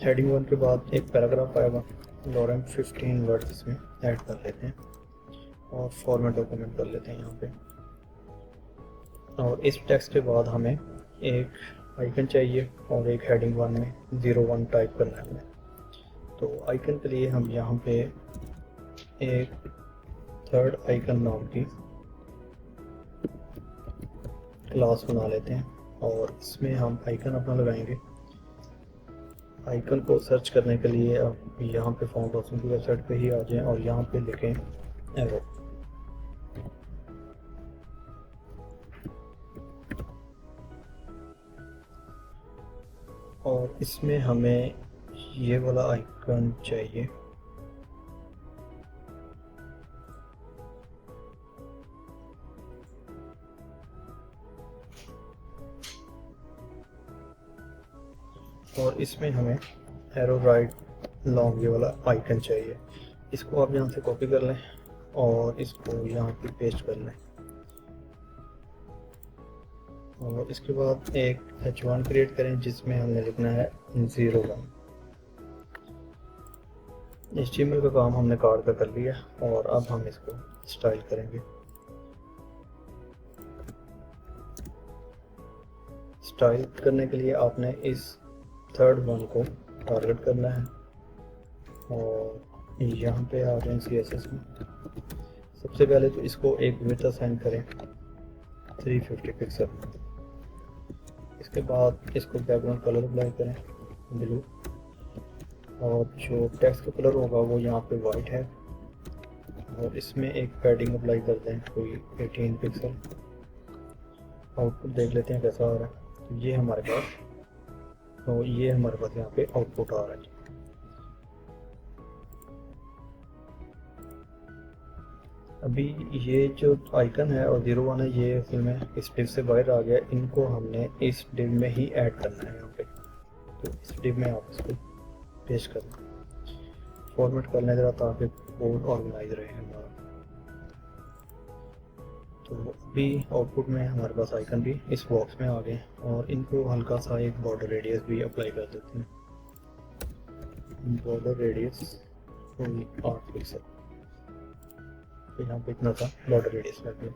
हेडिंग 1 के बाद एक पैराग्राफ आएगा, लॉरेंट 15 वर्ड्स इसमें ऐड कर लेते हैं और फॉर्मेट डॉक्यूमेंट कर लेते हैं यहाँ पे। और इस टेक्स्ट के बाद हमें एक आइकन चाहिए और एक हेडिंग 1 में 01 टाइप करना है हमें। तो आइकन के लिए हम यहाँ पे एक थर्ड आइकन नाम की क्लास बना लेते हैं और इसमें हम आइकन अपना लगाएंगे। आइकन को सर्च करने के लिए आप यहाँ पे फाउंड हाउसिंग की वेबसाइट पे ही आ जाएं और यहाँ पे लिखें एरो। और इसमें हमें ये वाला आइकन चाहिए, और इसमें हमें एरो राइट लॉन्ग ये वाला आइकन चाहिए। इसको आप यहाँ से कॉपी कर लें और इसको यहाँ पे पेस्ट कर लें। और इसके बाद एक H1 क्रिएट करें जिसमें हमने लिखना है 01। HTML का काम हमने कार्ड का कर लिया और अब हम इसको स्टाइल करेंगे। स्टाइल करने के लिए आपने इस थर्ड 1 को टारगेट करना है और यहाँ पे आ जाए CSS में। सबसे पहले तो इसको एक विड्थ असाइन करें 350 पिक्सल। इसके बाद इसको बैकग्राउंड कलर अप्लाई करें ब्लू, और जो टेक्स्ट का कलर होगा वो यहाँ पे वाइट है। और इसमें एक पैडिंग अप्लाई कर दें कोई 18 पिक्सल। आउटपुट देख लेते हैं कैसा आ रहा है। तो ये हमारे पास यहाँ पे आउटपुट आ रहा है। अभी ये जो आइकन है और 01 है ये असल में इस डिव से बाहर आ गया। इनको हमने इस डिव में ही ऐड करना है यहाँ पे। तो इस डिव में आप इसको पेस्ट कर दें, फॉर्मेट कर लें ज़रा ताकि कोड ऑर्गेनाइज रहे हमारा। तो अभी आउटपुट में हमारे पास आइकन भी इस बॉक्स में आ गए और इनको हल्का सा एक बॉर्डर रेडियस भी अप्लाई कर देते हैं। बॉर्डर रेडियस कोई 8 पिक्सल, तो यहाँ पे इतना सा बॉर्डर रेडियस लग गया।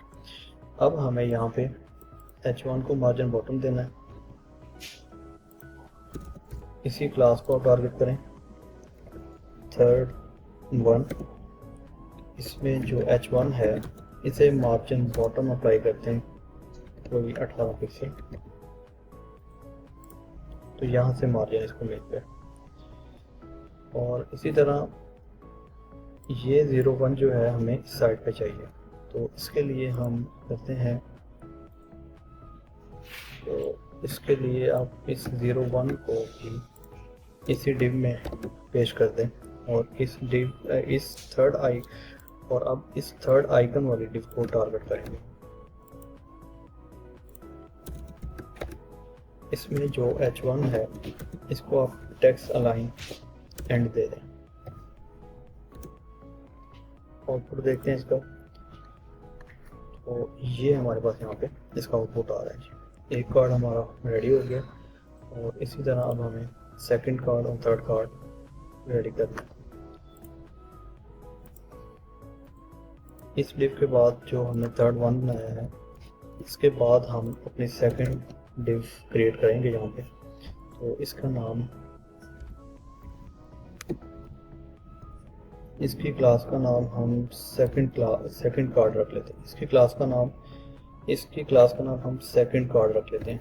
अब हमें यहाँ पे H1 को मार्जिन बॉटम देना है। इसी क्लास को टारगेट करें थर्ड 1। इसमें जो H1 है इसे मार्जिन बॉटम अप्लाई करते हैं कोई 18 पिक्सल। तो यहाँ से मार्जिन इसको मिलता है। और इसी तरह ये 01 जो है हमें इस साइड पे चाहिए। तो इसके लिए हम करते हैं, तो इसके लिए आप इस 01 को भी इसी डिव में पेश कर दें और इस थर्ड आई और अब इस थर्ड आइकन वाली डिव को टारगेट करेंगे। इसमें जो H1 है इसको आप टेक्स्ट अलाइन एंड दे दें। आउटपुट देखते हैं इसका, तो ये हमारे पास यहाँ पे इसका आउटपुट आ रहा है जी। एक कार्ड हमारा रेडी हो गया और इसी तरह अब हमें सेकंड कार्ड और थर्ड कार्ड रेडी करना है। इस डिव के बाद जो हमने थर्ड वन बनाया है, इसके बाद हम अपनी सेकंड डिव क्रिएट करेंगे यहाँ पे। तो इसका नाम, इसकी क्लास का नाम हम सेकंड कार्ड रख लेते हैं। इसकी क्लास का नाम हम सेकंड कार्ड रख लेते हैं।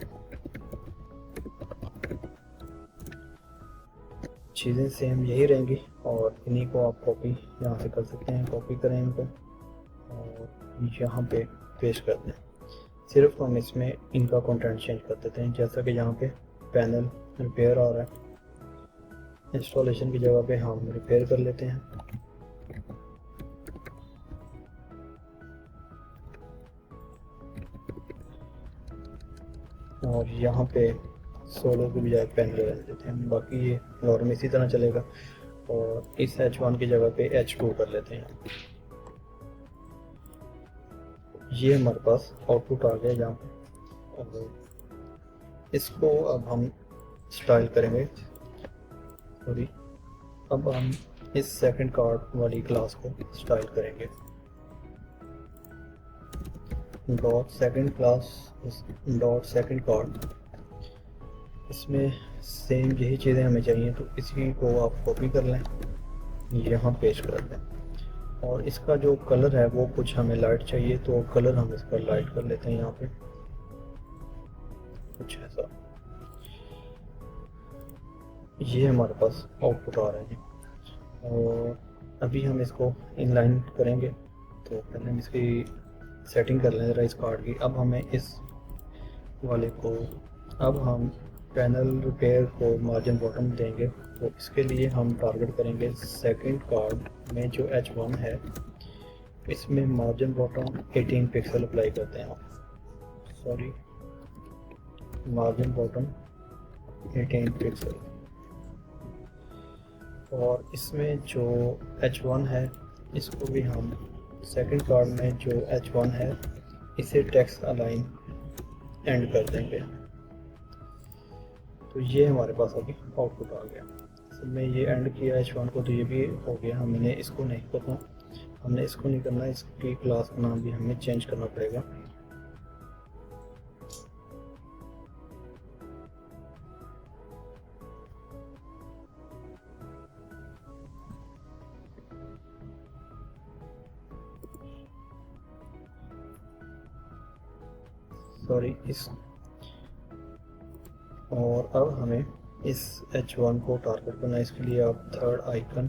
चीज़ें सेम यही रहेंगी और इन्हीं को आप कॉपी यहाँ से कर सकते हैं। कॉपी करें इनको और यहाँ पे पेस्ट कर दें। सिर्फ हम इसमें इनका कंटेंट चेंज कर देते हैं। जैसा कि यहाँ पे पैनल रिपेयर आ रहा है, इंस्टॉलेशन की जगह पे हम रिपेयर कर लेते हैं। और यहाँ पे सोलो की बजाय पैनल रख देते हैं। बाकी ये नॉर्मल इसी तरह चलेगा और इस H1 की जगह पे H2 कर लेते हैं। ये हमारे पास आउटपुट आ गया यहाँ पे और इसको अब हम स्टाइल करेंगे। सॉरी, अब हम इस सेकंड कार्ड वाली क्लास को स्टाइल करेंगे। Dot second class dot second card, इसमें सेम यही चीज़ें हमें चाहिए, तो इसी को आप कॉपी कर लें, यहाँ पेस्ट कर दें। और इसका जो कलर है वो कुछ हमें लाइट चाहिए, तो कलर हम इसका लाइट कर लेते हैं यहाँ पे कुछ ऐसा। ये हमारे पास आउटपुट आ रहा है। और अभी हम इसको इनलाइन करेंगे, तो पहले हम इसकी सेटिंग कर लें ज़रा इस कार्ड की। अब हमें इस वाले को, अब हम पैनल रिपेयर को मार्जिन बॉटम देंगे, तो इसके लिए हम टारगेट करेंगे सेकंड कार्ड में जो H1 है, इसमें मार्जिन बॉटम 18 पिक्सल अप्लाई करते हैं। Sorry, margin bottom 18 pixel. और इसमें जो H1 है इसको भी हम सेकंड कार्ड में जो H1 है इसे टेक्स्ट अलाइन एंड कर देंगे। तो ये हमारे पास अभी आउटपुट आ गया। सब में ये एंड किया H1 को, तो ये भी हो गया। हमने इसको नहीं करना, इसकी क्लास का नाम भी हमें चेंज करना पड़ेगा। सॉरी, इस और अब हमें इस H1 को टारगेट करना है। इसके लिए आप थर्ड आइकन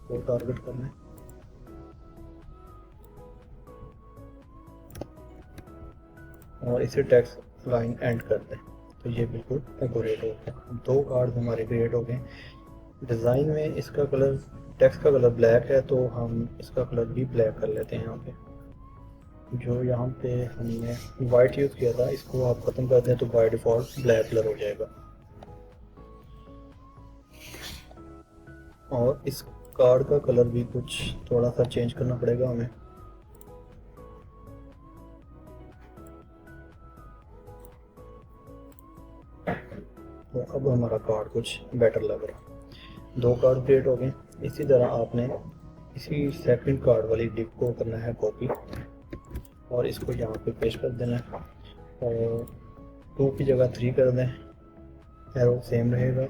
को टारगेट करना है और इसे टेक्स्ट लाइन एंड कर दें, तो ये बिल्कुल एक्यूरेट हो गया। दो कार्ड हमारे क्रिएट हो गए। डिज़ाइन में इसका कलर, टेक्स्ट का कलर ब्लैक है, तो हम इसका कलर भी ब्लैक कर लेते हैं। यहाँ पे जो यहाँ पे हमने वाइट यूज़ किया था, इसको आप ख़त्म कर दें तो बाय डिफ़ॉल्ट ब्लैक कलर हो जाएगा। और इस कार्ड का कलर भी कुछ थोड़ा सा चेंज करना पड़ेगा हमें। तो अब हमारा कार्ड कुछ बेटर लग रहा है। दो कार्ड क्रिएट हो गए। इसी तरह आपने इसी सेकंड कार्ड वाली डिप को करना है कॉपी और इसको यहाँ पे पेस्ट कर देना है और 2 की जगह 3 कर दें, एरो सेम रहेगा।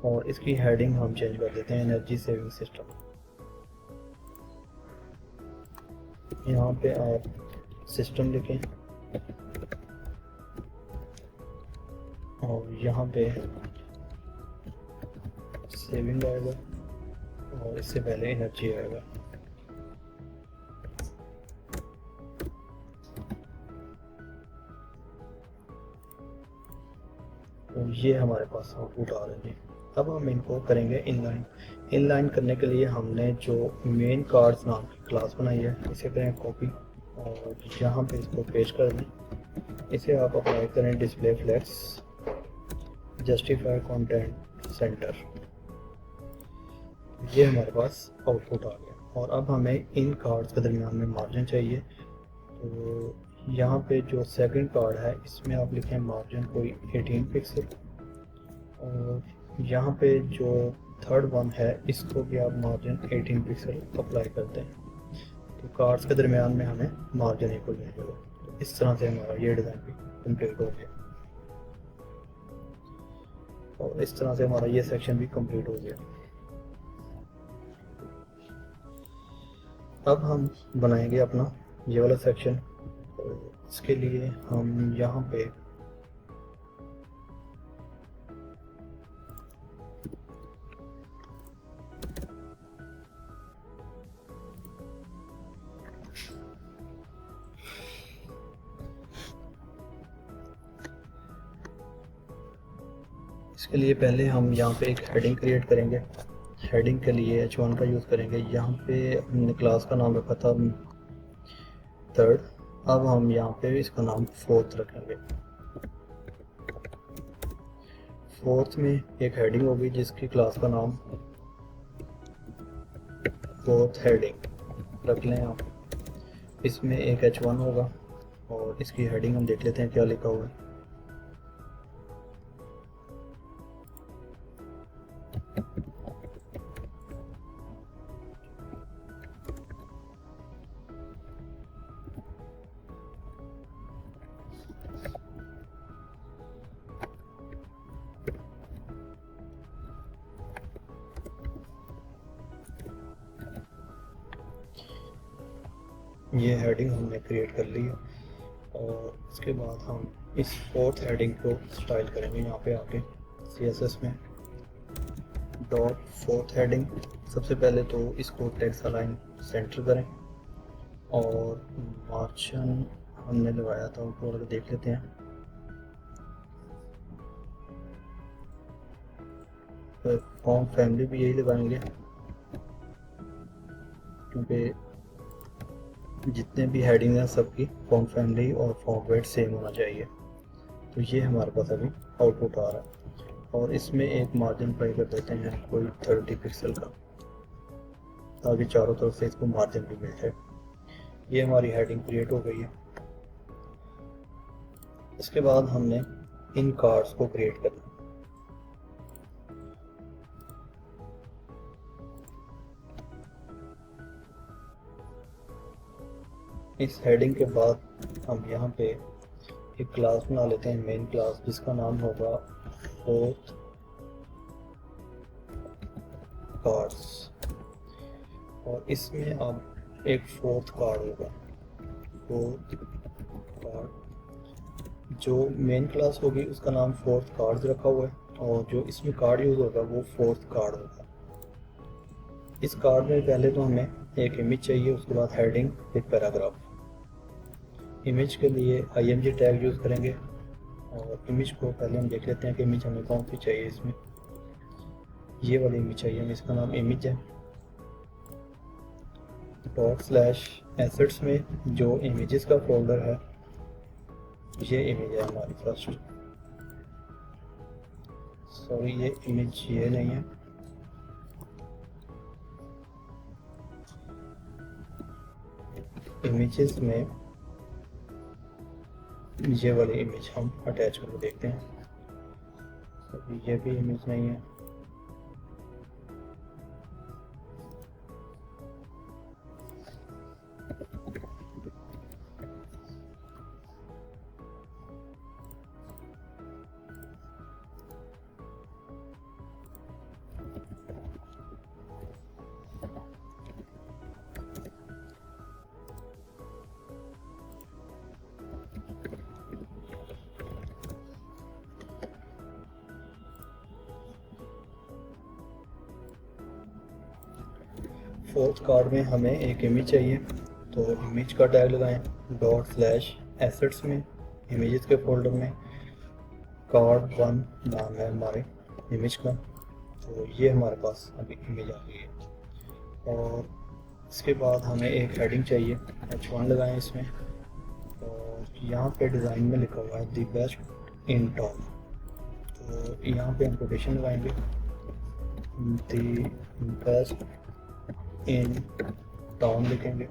और इसकी हेडिंग हम चेंज कर देते हैं एनर्जी सेविंग सिस्टम। यहाँ पे आप सिस्टम लिखें और यहाँ पे सेविंग आएगा और इससे पहले एनर्जी आएगा। तो ये हमारे पास आउटपुट आ रहे हैं। अब हम इनको करेंगे इनलाइन। इनलाइन करने के लिए हमने जो मेन कार्ड्स नाम की क्लास बनाई है इसे करें कॉपी और यहाँ पे इसको पेस्ट कर दें। इसे आप अप्लाई करें display flex justify content centre. ये हमारे पास आउटपुट आ गया। और अब हमें इन कार्ड्स के दरमियान में मार्जिन चाहिए। तो यहाँ पे जो सेकंड कार्ड है इसमें आप लिखें मार्जिन कोई 18 पिक्सल और यहाँ पे जो थर्ड वन है इसको भी आप मार्जिन 18 पिक्सल अप्लाई करते हैं। तो कार्ड्स के दरमियान में हमें मार्जिन इक्वल मिलेगा। तो इस तरह से हमारा ये डिज़ाइन भी कंप्लीट हो गया और इस तरह से हमारा ये सेक्शन भी कंप्लीट हो गया। अब हम बनाएंगे अपना ये वाला सेक्शन। इसके लिए हम यहाँ पे इसके लिए पहले हम यहाँ पे एक हेडिंग क्रिएट करेंगे। हेडिंग के लिए H1 का यूज़ करेंगे। यहाँ पे हमने क्लास का नाम रखा था थर्ड। अब हम यहाँ पे इसका नाम फोर्थ रखेंगे। फोर्थ में एक हेडिंग होगी जिसकी क्लास का नाम फोर्थ हेडिंग रख लें आप। इसमें एक H1 होगा और इसकी हेडिंग हम देख लेते हैं क्या लिखा हुआ है। ये हेडिंग हमने क्रिएट कर ली है और इसके बाद हम इस फोर्थ हेडिंग को स्टाइल करेंगे। यहाँ पे आके CSS में डॉट फोर्थ हेडिंग। सबसे पहले तो इसको टेक्स्ट अलाइन सेंटर करें और मार्जिन हमने लगाया था उनको अगर देख लेते हैं। तो फॉर्म फैमिली भी यही लगाएंगे क्योंकि जितने भी हेडिंग हैं सबकी फॉन्ट फैमिली और फॉन्ट वेट सेम होना चाहिए। तो ये हमारे पास अभी आउटपुट आ रहा है और इसमें एक मार्जिन अप्लाई कर देते हैं कोई 30 पिक्सल का ताकि चारों तरफ से इसको मार्जिन भी मिल जाए। ये हमारी हेडिंग क्रिएट हो गई है। इसके बाद हमने इन कार्ड्स को क्रिएट करना। इस हेडिंग के बाद हम यहाँ पे एक क्लास बना लेते हैं मेन क्लास जिसका नाम होगा फोर्थ कार्ड्स और इसमें अब एक फोर्थ कार्ड होगा। फोर्थ कार्ड जो मेन क्लास होगी उसका नाम फोर्थ कार्ड्स रखा हुआ है और जो इसमें कार्ड यूज़ होगा वो फोर्थ कार्ड होगा। इस कार्ड में पहले तो हमें एक इमेज चाहिए, उसके बाद हेडिंग, एक पैराग्राफ। इमेज के लिए img टैग यूज़ करेंगे और इमेज को पहले हम देख लेते हैं कि इमेज हमें कौन सी चाहिए। इसमें ये वाली इमेज चाहिए हमें, इसका नाम इमेज है। /assets में जो इमेजेस का फोल्डर है ये इमेज है हमारी फर्स्ट। सॉरी ये इमेज ये नहीं है, इमेजेस में ये वाली इमेज हम अटैच करके देखते हैं। तो ये भी इमेज नहीं है। फोर्थ कार्ड में हमें एक इमेज चाहिए तो इमेज का टैग लगाएं। /assets में इमेजेस के फोल्डर में कार्ड 1 नाम है हमारे इमेज का तो ये हमारे पास अभी इमेज आ गई है। और इसके बाद हमें एक हेडिंग चाहिए, H1 लगाएं इसमें, और यहाँ पे डिज़ाइन में लिखा हुआ है द बेस्ट इन टाउन, तो यहाँ पे हम कोटेशन लगाएंगे द बेस्ट इन टाउन लिखेंगे।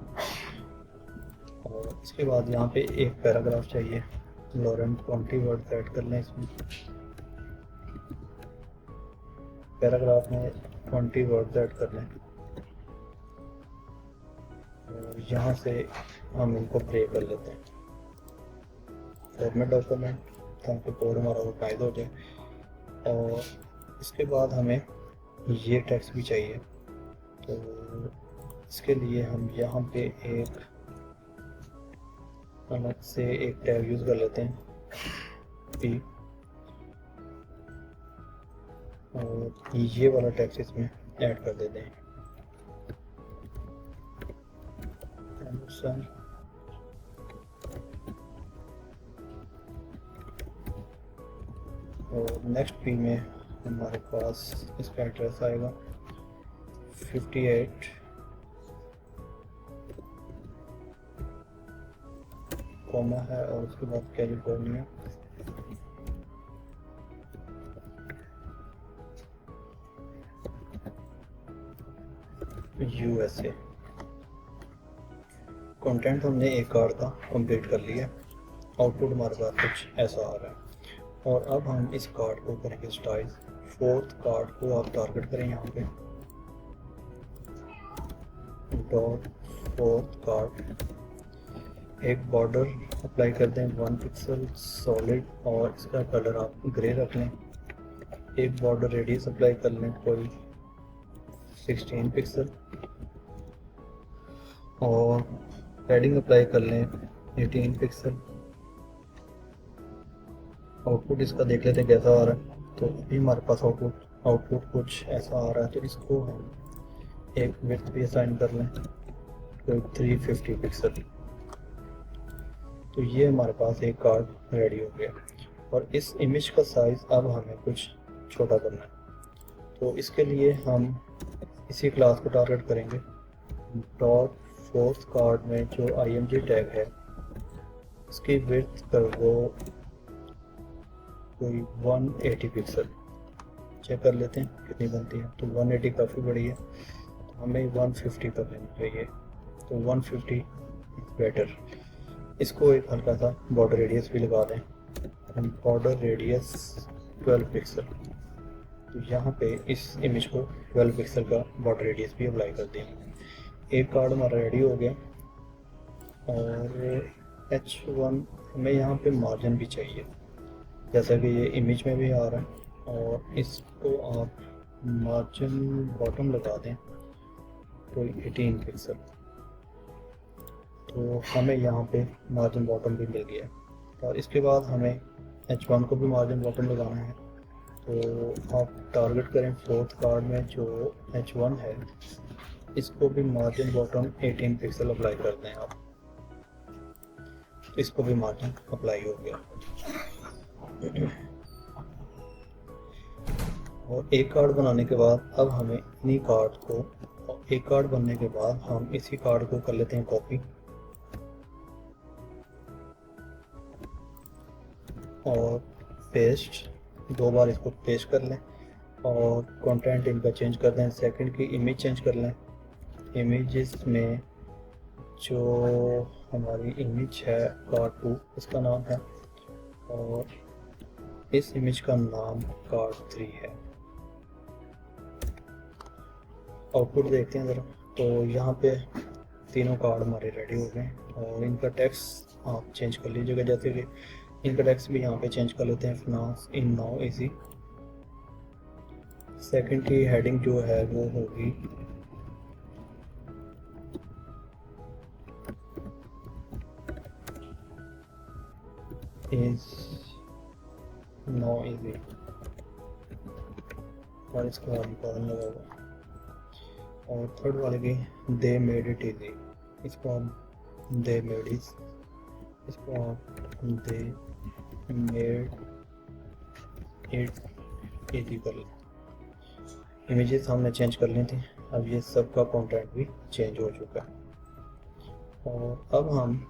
और इसके बाद यहाँ पे एक पैराग्राफ चाहिए, लॉरेंट 20 वर्ड ऐड कर लें इसमें, पैराग्राफ में 20 वर्ड ऐड कर लें। और यहाँ से हम इनको ब्रेक कर लेते हैं, फॉर्मेट डॉक्यूमेंट, ताकि कोड हमारा वो टाइप हो जाए। और इसके बाद हमें ये टेक्स्ट भी चाहिए, तो इसके लिए हम यहाँ पे एक अलग से एक टैग यूज़ कर लेते हैं पी, और ये वाला टेक्स्ट इसमें ऐड कर देते हैं। और नेक्स्ट पी में हमारे पास इसका एड्रेस आएगा 58 कॉमा है, और उसके बाद कैलिफोर्निया, USA। कंटेंट हमने एक कार्ड का कंप्लीट कर लिया, आउटपुट हमारे पास कुछ ऐसा आ रहा है। और अब हम इस कार्ड को करेंगे स्टाइल, फोर्थ कार्ड को आप टारगेट करें यहाँ पे, डॉट फोर्थ कार्ड, एक बॉर्डर अप्लाई कर दें 1 पिक्सल सॉलिड, और इसका कलर आप ग्रे रख लें। एक बॉर्डर रेडियस अप्लाई कर लें कोई 16 पिक्सल, और पैडिंग अप्लाई कर लें 18 पिक्सल। आउटपुट इसका देख लेते हैं कैसा आ रहा है, तो अभी हमारे पास आउटपुट कुछ ऐसा आ रहा है। तो इसको हम एक विड्थ भी असाइन कर लें कोई 350 पिक्सल। तो ये हमारे पास एक कार्ड रेडी हो गया, और इस इमेज का साइज़ अब हमें कुछ छोटा करना है। तो इसके लिए हम इसी क्लास को टारगेट करेंगे, डॉट फोर्थ कार्ड में जो img टैग है इसकी विड्थ कर दो कोई 180 पिक्सल। चेक कर लेते हैं कितनी बनती है, तो 180 काफ़ी बड़ी है, तो हमें 150 कर लेनी चाहिए, तो 150 बेटर। इसको एक हल्का सा बॉर्डर रेडियस भी लगा दें, बॉर्डर रेडियस 12 पिक्सल। तो यहाँ पे इस इमेज को 12 पिक्सल का बॉर्डर रेडियस भी अप्लाई कर दें। एक कार्ड हमारा रेडी हो गया, और H1 हमें यहाँ पे मार्जिन भी चाहिए, जैसा कि ये इमेज में भी आ रहा है। और इसको आप मार्जिन बॉटम लगा दें कोई 18 पिक्सल, तो हमें यहाँ पे मार्जिन बॉटम भी मिल गया। और इसके बाद हमें H1 को भी मार्जिन बॉटम लगाना है, तो आप टारगेट करें फोर्थ कार्ड में जो H1 है, इसको भी मार्जिन बॉटम 18 पिक्सल अप्लाई कर दें आप, इसको भी मार्जिन अप्लाई हो गया। और एक कार्ड बनाने के बाद अब हमें इन्हीं कार्ड को, एक कार्ड बनने के बाद हम इसी कार्ड को कर लेते हैं कॉपी, और पेस्ट, 2 बार इसको पेस्ट कर लें, और कंटेंट इनका चेंज कर दें, सेकंड की इमेज चेंज कर लें। इमेजेस में जो हमारी इमेज है कार्ड 2 इसका नाम है, और इस इमेज का नाम कार्ड 3 है। आउटपुट देखते हैं ज़रा, तो यहाँ पे तीनों कार्ड हमारे रेडी हो गए, और इनका टेक्स्ट आप चेंज कर लीजिएगा, जैसे कि इनका टेक्स्ट भी यहाँ पे चेंज कर लेते हैं, finance in now easy. Second की हेडिंग जो है वो होगी इज नो इजी, और इसके बाद कॉलम लगा हुआ। और थर्ड वाले की दे मेड इट इजी, इसको आप दे मेड इज, इसको आप दे मेड इट इजी कर लें। इमेजेस हमने चेंज कर ली थी, अब ये सब का कंटेंट भी चेंज हो चुका है। और अब हम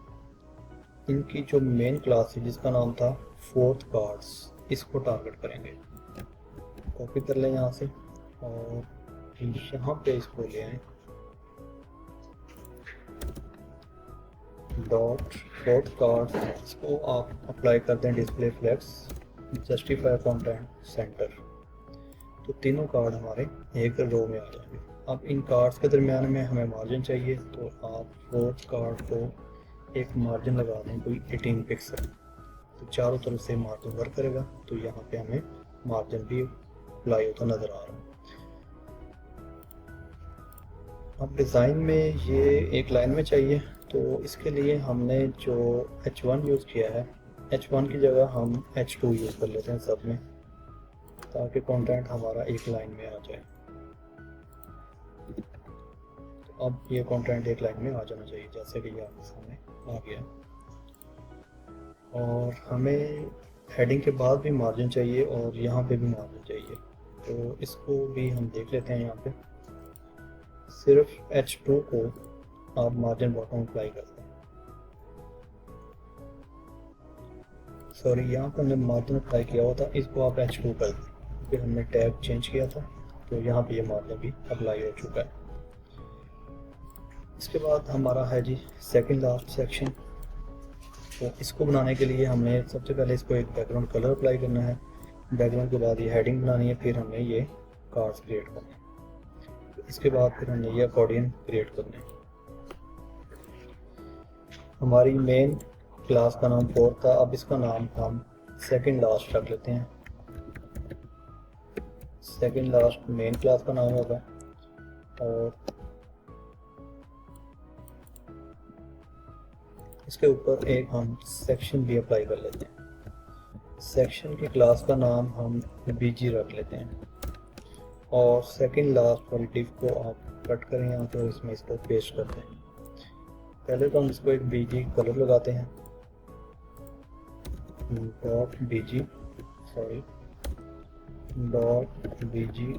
इनकी जो मेन क्लास है जिसका नाम था फोर्थ कार्ड्स, इसको टारगेट करेंगे। कॉपी कर लें यहाँ से और यहाँ पे इसको ले आए, डॉट फोर्थ कार्ड, इसको आप अप्लाई कर दें display flex, justify content centre, तो तीनों कार्ड हमारे एक रो में आ जाएंगे। अब इन कार्ड्स के दरमियान में हमें मार्जिन चाहिए, तो आप फोर्थ कार्ड को एक मार्जिन लगा दें कोई 18 पिक्सल, तो चारों तरफ से मार्जिन वर्क करेगा। तो यहाँ पे हमें मार्जिन भी अप्लाई होता नज़र आ रहा है। अब डिज़ाइन में ये एक लाइन में चाहिए, तो इसके लिए हमने जो H1 यूज़ किया है, H1 की जगह हम H2 यूज़ कर लेते हैं सब में, ताकि कंटेंट हमारा एक लाइन में आ जाए। तो अब ये कंटेंट एक लाइन में आ जाना चाहिए, जैसे कि ये आपके सामने आ गया। और हमें हेडिंग के बाद भी मार्जिन चाहिए और यहाँ पे भी मार्जिन चाहिए, तो इसको भी हम देख लेते हैं। यहाँ पे सिर्फ H2 को आप मार्जिन बॉटम अप्लाई करते हैं, सॉरी यहाँ पर हमने मार्जिन अप्लाई किया हुआ था, इसको आप H2 कर दें, फिर हमने टैग चेंज किया था, तो यहाँ पे ये मार्जिन भी अप्लाई हो चुका है। इसके बाद हमारा है जी सेकंड लास्ट सेक्शन। तो इसको बनाने के लिए हमें सबसे पहले इसको एक बैकग्राउंड कलर अप्लाई करना है, बैकग्राउंड के बाद ये हेडिंग बनानी है, फिर हमें ये कार्ड्स क्रिएट करने हैं, इसके बाद फिर हमने ये अकॉर्डियन क्रिएट करने हैं। हमारी मेन क्लास का नाम 4 था, अब इसका नाम हम सेकंड लास्ट रख लेते हैं। सेकंड लास्ट मेन क्लास का नाम होगा, और इसके ऊपर एक हम सेक्शन भी अप्लाई कर लेते हैं। सेक्शन की क्लास का नाम हम बीजी रख लेते हैं, और सेकंड लास्ट वाली डिव को आप कट करें यहाँ पे, इसमें इसको पेस्ट करते हैं। पहले तो हम इसको एक बीजी कलर लगाते हैं, डॉट बीजी, सॉरी डॉट बीजी।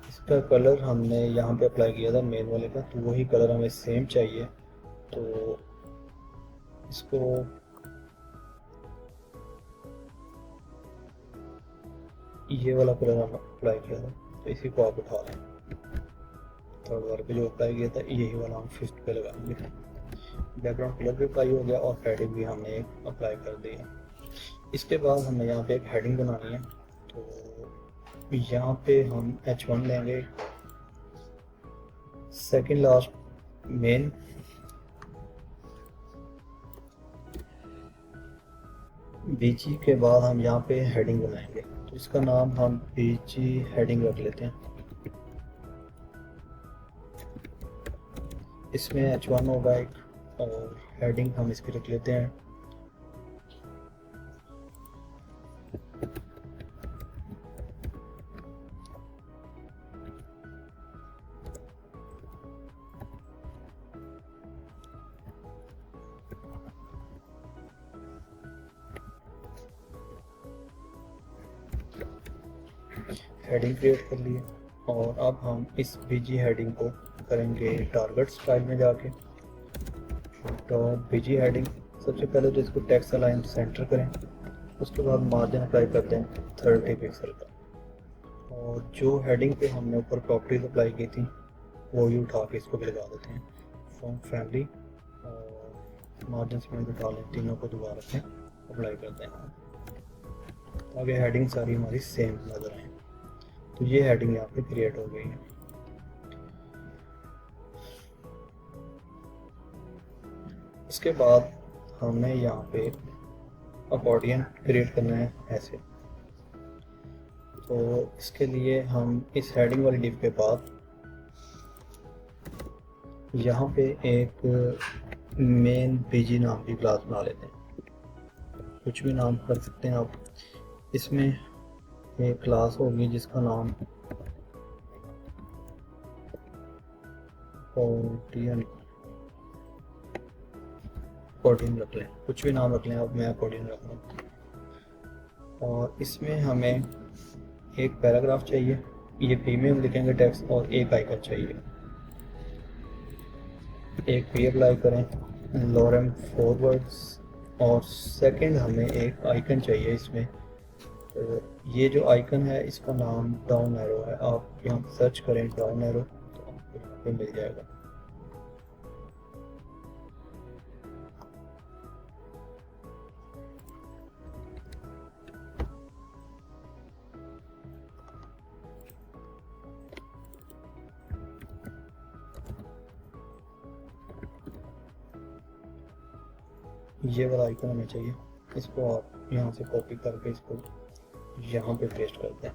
इसका कलर हमने यहाँ पे अप्लाई किया था मेन वाले का, तो वही कलर हमें सेम चाहिए, तो इसको ये वाला कलर हम अप्लाई किया था, तो इसी को आप उठा लें। थर्ड वाले पे जो अप्लाई किया था यही वाला हम फिफ्थ पे लगाएंगे। बैकग्राउंड कलर भी अप्लाई हो गया और हेडिंग भी हमने एक अप्लाई कर दी है। इसके बाद हमें यहाँ पे एक हेडिंग बनानी है, तो यहाँ पे हम H1 लेंगे, सेकंड लास्ट मेन, बीजी के बाद हम यहाँ पे हेडिंग बनाएंगे, तो इसका नाम हम बीजी हेडिंग रख लेते हैं। इसमें H1 होगा एक, और हेडिंग हम इसकी रख लेते हैं हेडिंग क्रिएट कर लिए। और अब हम इस बीजी हेडिंग को करेंगे टारगेट स्टाइल में जाके, डॉट बीजी हेडिंग। सबसे पहले तो इसको टेक्स्ट अलाइन सेंटर करें, उसके बाद मार्जिन अप्लाई करते हैं 30 पिक्सल का, और जो हेडिंग पे हमने ऊपर प्रॉपर्टीज अप्लाई की थी वो ही उठा के इसको भी लगा देते हैं, फ्रॉम फैमिली, और मार्जिन में उठा लें, तीनों को दोबारा से अप्लाई करते हैं ताकि हेडिंग सारी हमारी सेम नज़र आए। तो ये हेडिंग यहाँ पे क्रिएट हो गई है। इसके बाद हमें यहाँ पे अकॉर्डियन क्रिएट करना है ऐसे, तो इसके लिए हम इस हेडिंग वाली डिव के बाद यहाँ पे एक मेन बीजी नाम की क्लास बना लेते हैं, कुछ भी नाम कर सकते हैं आप। इसमें एक क्लास होगी जिसका नाम अकॉर्डियन रख लें, कुछ भी नाम रख लें, अब मैं अकॉर्डियन रख लूँ। और इसमें हमें एक पैराग्राफ चाहिए, ये प्रीमियम लिखेंगे टेक्स्ट, और एक आइकन चाहिए। एक पी अप्लाई करें लॉरेम फॉरवर्ड्स, और सेकंड हमें एक आइकन चाहिए इसमें। तो ये जो आइकन है इसका नाम डाउन एरो है, आप यहाँ सर्च करें डाउन एरो तो आपको यहाँ पे मिल जाएगा। ये वाला आइकन हमें चाहिए, इसको आप यहाँ से कॉपी करके इसको यहाँ पे पेस्ट करते हैं।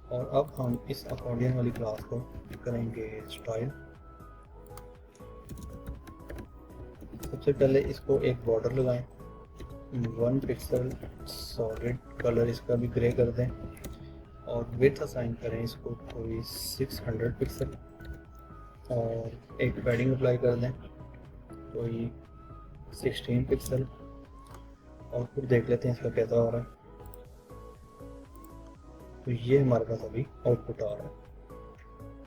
और अब हम इस अकॉर्डियन वाली क्लास को करेंगे स्टाइल। सबसे पहले इसको एक बॉर्डर लगाएं, 1 पिक्सल सॉलिड कलर इसका भी ग्रे कर दें, और विड्थ असाइन करें इसको कोई 600 पिक्सल, और एक पैडिंग अप्लाई कर दें कोई 16 पिक्सल, और फिर देख लेते हैं इसका कैसा हो रहा है। तो ये हमारे पास अभी आउटपुट आ रहा है।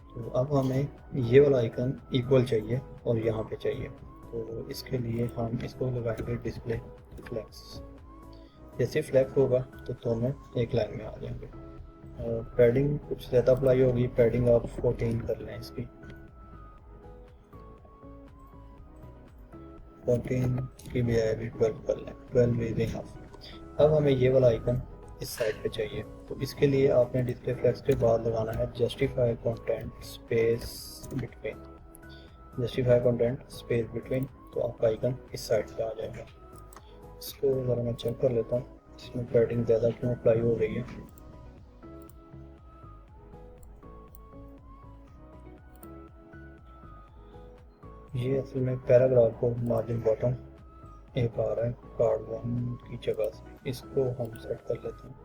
तो अब हमें ये वाला आइकन इक्वल चाहिए और यहाँ पे चाहिए, तो इसके लिए हम इसको लगाएंगे डिस्प्ले फ्लैक्स। जैसे फ्लैक्स होगा तो दोनों एक लाइन में आ जाएंगे। और पैडिंग कुछ ज़्यादा अप्लाई होगी, पैडिंग आप 14 कर लें इसकी, 14 की बजाय भी 12 कर लें, 12 इज इनफ। अब हमें ये वाला आइकन इस साइड पे चाहिए, तो इसके लिए आपने डिस्प्ले फ्लैक्स के बाद लगाना है justify content space between, justify content space between, तो आपका आइकन इस साइड पे आ जाएगा। इसको ज़रा मैं चेक कर लेता हूँ इसमें पैडिंग ज़्यादा क्यों अप्लाई हो रही है। ये असल में पैराग्राफ को मार्जिन बॉटम एक आ रहा है कार्ड 1 की जगह से, इसको हम सेट कर लेते हैं।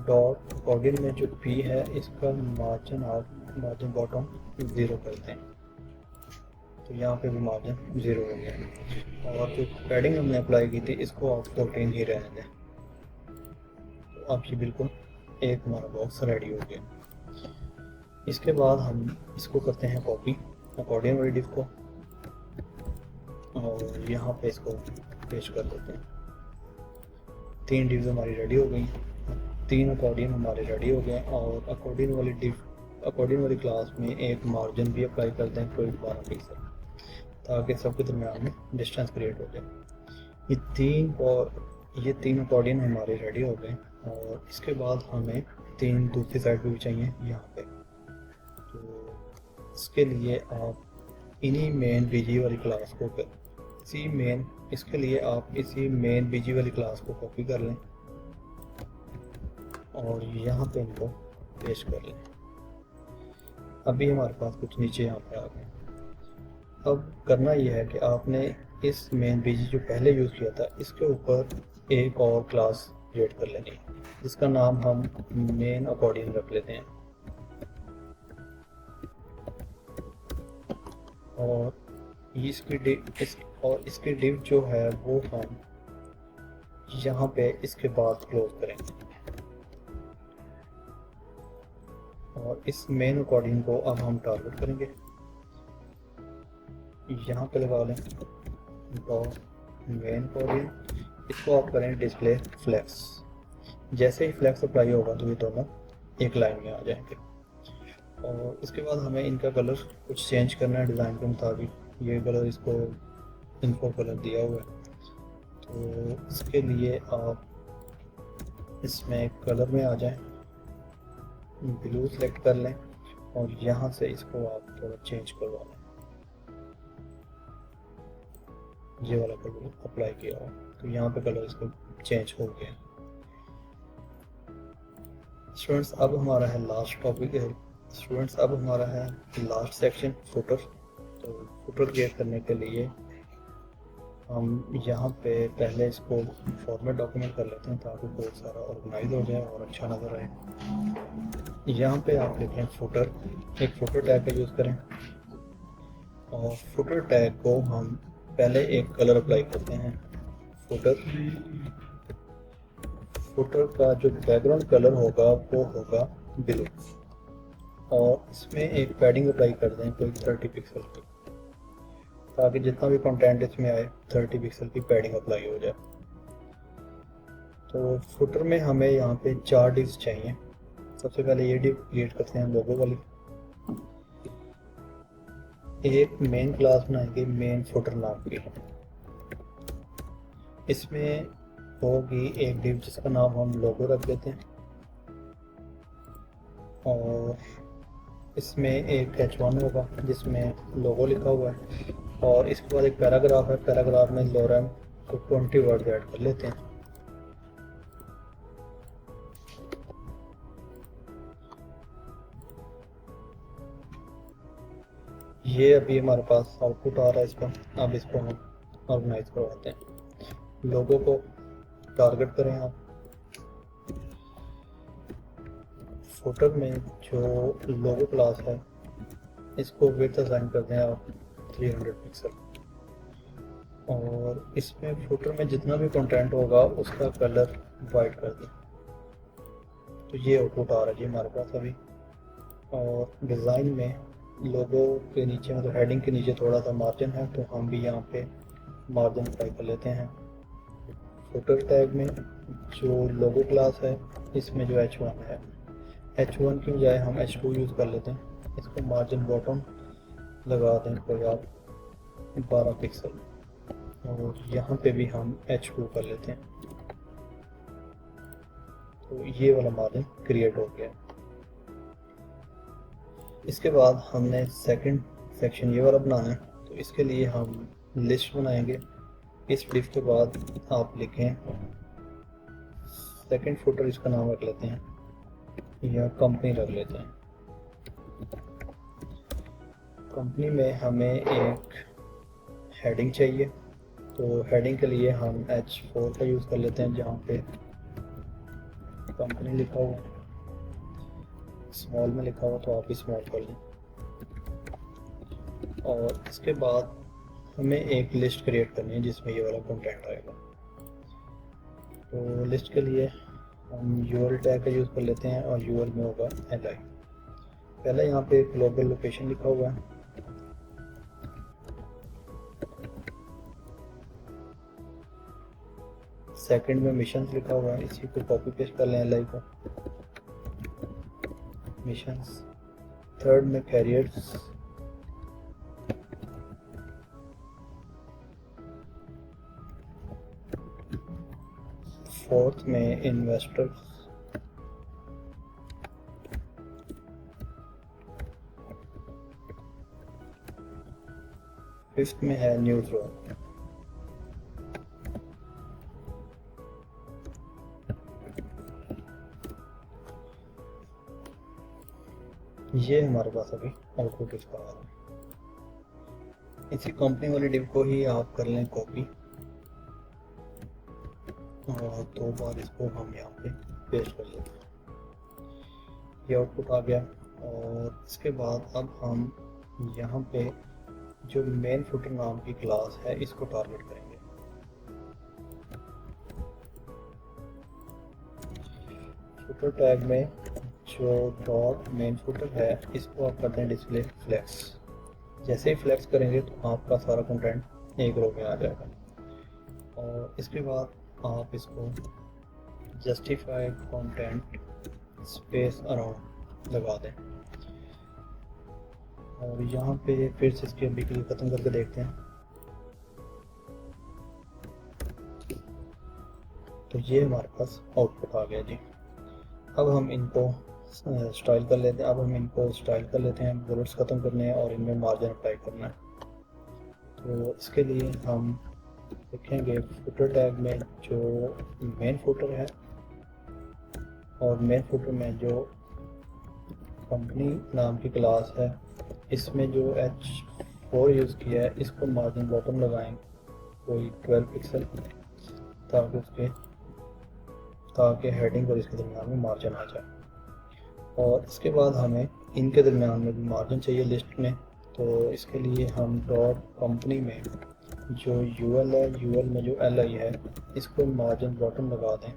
डॉट अकॉर्डिंग में जो पी है इसका मार्जिन आप मार्जिन बॉटम 0 करते हैं, तो यहाँ पे भी मार्जिन 0 हो गया। और जो पैडिंग हमने अप्लाई की थी इसको आप 14 ही रहने दें। तो अब ये बिल्कुल एक हमारा बॉक्स रेडी हो गया। इसके बाद हम इसको करते हैं कॉपी अकॉर्डिंग वाली डिव को, और यहाँ पे इसको पेस्ट कर देते हैं। 3 डिव्स हमारी रेडी हो गई, 3 अकॉर्डिंग हमारे रेडी हो गए। और अकॉर्डिंग वाली डिव अकॉर्डिंग वाली क्लास में एक मार्जिन भी अप्लाई कर दें कोई 12 पिक्सल, ताकि सबके दरमियान में डिस्टेंस क्रिएट हो जाए। ये तीन अकॉर्डिंग हमारे रेडी हो गए। और इसके बाद हमें 3 दूसरी साइड पे भी चाहिए यहाँ पे, तो इसके लिए आप इन्हीं मेन बीजी वाली क्लास को इसके लिए आप इसी मेन बीजी वाली क्लास को कॉपी कर लें और यहाँ पे इनको पेस्ट कर लें। अभी हमारे पास कुछ नीचे यहाँ पे आ गए। अब करना यह है कि आपने इस मेन बीजी जो पहले यूज़ किया था इसके ऊपर एक और क्लास क्रिएट कर लेनी है, जिसका नाम हम मेन अकॉर्डिंग रख लेते हैं। और इसकी डिव जो है वो हम यहाँ पे इसके बाद क्लोज करेंगे। और इस मेन अकॉर्डिंग को अब हम टारगेट करेंगे, यहाँ पे लगा लें डॉट मेन अकॉर्डिंग, इसको आप करें डिस्प्ले फ्लैक्स। जैसे ही फ्लैक्स अप्लाई होगा तो ये दोनों एक लाइन में आ जाएंगे। और इसके बाद हमें इनका कलर कुछ चेंज करना है डिज़ाइन के मुताबिक। ये कलर इसको इनको कलर दिया हुआ है, तो इसके लिए आप इसमें कलर में आ जाएं, ब्लू सेलेक्ट कर लें और यहाँ से इसको आप थोड़ा चेंज करवा लें। ये वाला कलर अप्लाई किया हो तो यहाँ पे कलर इसको चेंज हो गया। स्टूडेंट्स अब हमारा है लास्ट टॉपिक है स्टूडेंट्स अब हमारा है लास्ट सेक्शन फुटर। तो फुटर क्रिएट करने के लिए हम यहाँ पे पहले इसको फॉर्मेट डॉक्यूमेंट कर लेते हैं ताकि बहुत सारा ऑर्गेनाइज हो जाए और अच्छा नज़र आए। यहाँ पे आप लिखें फुटर, एक फुटर टैग का यूज़ करें और फुटर टैग को हम पहले एक कलर अप्लाई करते हैं। फुटर फुटर का जो बैकग्राउंड कलर होगा वो होगा ब्लू और इसमें एक पैडिंग अप्लाई कर दें कोई 30 पिक्सल की, ताकि जितना भी कंटेंट इसमें आए 30 पिक्सल की पैडिंग अप्लाई हो जाए। तो फुटर में हमें यहाँ पे 4 डिव्स चाहिए। सबसे पहले ये डिव क्रिएट करते हैं लोगो वाली। एक मेन क्लास बनाएंगे मेन फुटर नाम की, इसमें होगी एक डिव जिसका नाम हम लोगो रख देते हैं और इसमें एक H1 होगा जिसमें लोगो लिखा हुआ है और इसके बाद एक पैराग्राफ है। पैराग्राफ में लोरेम को 20 वर्ड ऐड कर लेते हैं। ये अभी हमारे पास आउटपुट आ रहा है इसका। अब इसको हम ऑर्गेनाइज करवाते हैं। लोगो को टारगेट करें आप। फुटर में जो लोगो क्लास है इसको विड्थ असाइन कर दें आप 300 पिक्सल और इसमें फुटर में जितना भी कंटेंट होगा उसका कलर वाइट कर दें। तो ये आउटपुट आ रहा है जी हमारे पास अभी। और डिज़ाइन में लोगो के नीचे मतलब हेडिंग के नीचे थोड़ा सा मार्जिन है तो हम भी यहाँ पे मार्जिन अप्लाई कर लेते हैं। फुटर टैग में जो लोगो क्लास है इसमें जो H1 है, H1 की बजाय हम H2 यूज़ कर लेते हैं। इसको मार्जिन बॉटम लगा दें कोई आप 12 पिक्सल और यहाँ पे भी हम H2 कर लेते हैं। तो ये वाला मार्जिन क्रिएट हो गया। इसके बाद हमने सेकंड सेक्शन ये वाला बनाना है तो इसके लिए हम लिस्ट बनाएंगे। इस डिव के बाद आप लिखें सेकंड फुटर, इसका नाम रख लेते हैं या कंपनी रख लेते हैं। कंपनी में हमें एक हेडिंग चाहिए तो हेडिंग के लिए हम H4 का यूज़ कर लेते हैं जहाँ पे कंपनी लिखा हुआ, स्मॉल में लिखा हुआ तो आप भी स्मॉल कर लें। और इसके बाद हमें एक लिस्ट क्रिएट करनी है जिसमें ये वाला कंटेंट आएगा। तो लिस्ट के लिए हम URL टैग का यूज़ कर लेते हैं और URL में होगा li। पहले यहाँ पे ग्लोबल लोकेशन लिखा हुआ है, सेकंड में मिशंस लिखा हुआ है, इसी को कॉपी पेस्ट कर लें li को, मिशंस। थर्ड में कैरियर्स, फोर्थ में इन्वेस्टर्स, फिफ्थ में है न्यूज़ रोल। ये हमारे पास अभी आउटपुट इसका आ रहा है। इसी कंपनी वाली डिव को ही आप कर लें कॉपी और 2 बार इसको हम यहाँ पे पेस्ट कर लेते हैं। ये आउटपुट आ गया और इसके बाद अब हम यहाँ पे जो मेन फुटर नाम की क्लास है इसको टारगेट करेंगे। फुटर टैग में जो डॉट मेन फुटर है इसको आप करते हैं डिस्प्ले फ्लेक्स। जैसे ही फ्लेक्स करेंगे तो आपका सारा कंटेंट एक रो में आ जाएगा। और इसके बाद आप इसको जस्टिफाई कंटेंट स्पेस अराउंड लगा दें और यहाँ पे फिर से इसकी अभी के लिए ख़त्म करके देखते हैं। तो ये हमारे पास आउटपुट आ गया जी। अब हम इनको स्टाइल कर लेते हैं। अब हम इनको स्टाइल कर लेते हैं, बुलेट्स ख़त्म करने हैं और इनमें मार्जिन अप्लाई करना है। तो इसके लिए हम देखेंगे फुटर टैग में जो मेन फुटर है और मेन फुटर में जो कंपनी नाम की क्लास है इसमें जो H4 यूज़ किया है इसको मार्जिन बॉटम लगाएंगे कोई 12 पिक्सल ताकि हेडिंग और इसके दरमियान में मार्जिन आ जाए। और इसके बाद हमें इनके दरमियान में भी मार्जिन चाहिए लिस्ट में। तो इसके लिए हम डॉट कंपनी में जो यूएल है, यूएल में जो एल आई है, इसको मार्जिन बॉटम लगा दें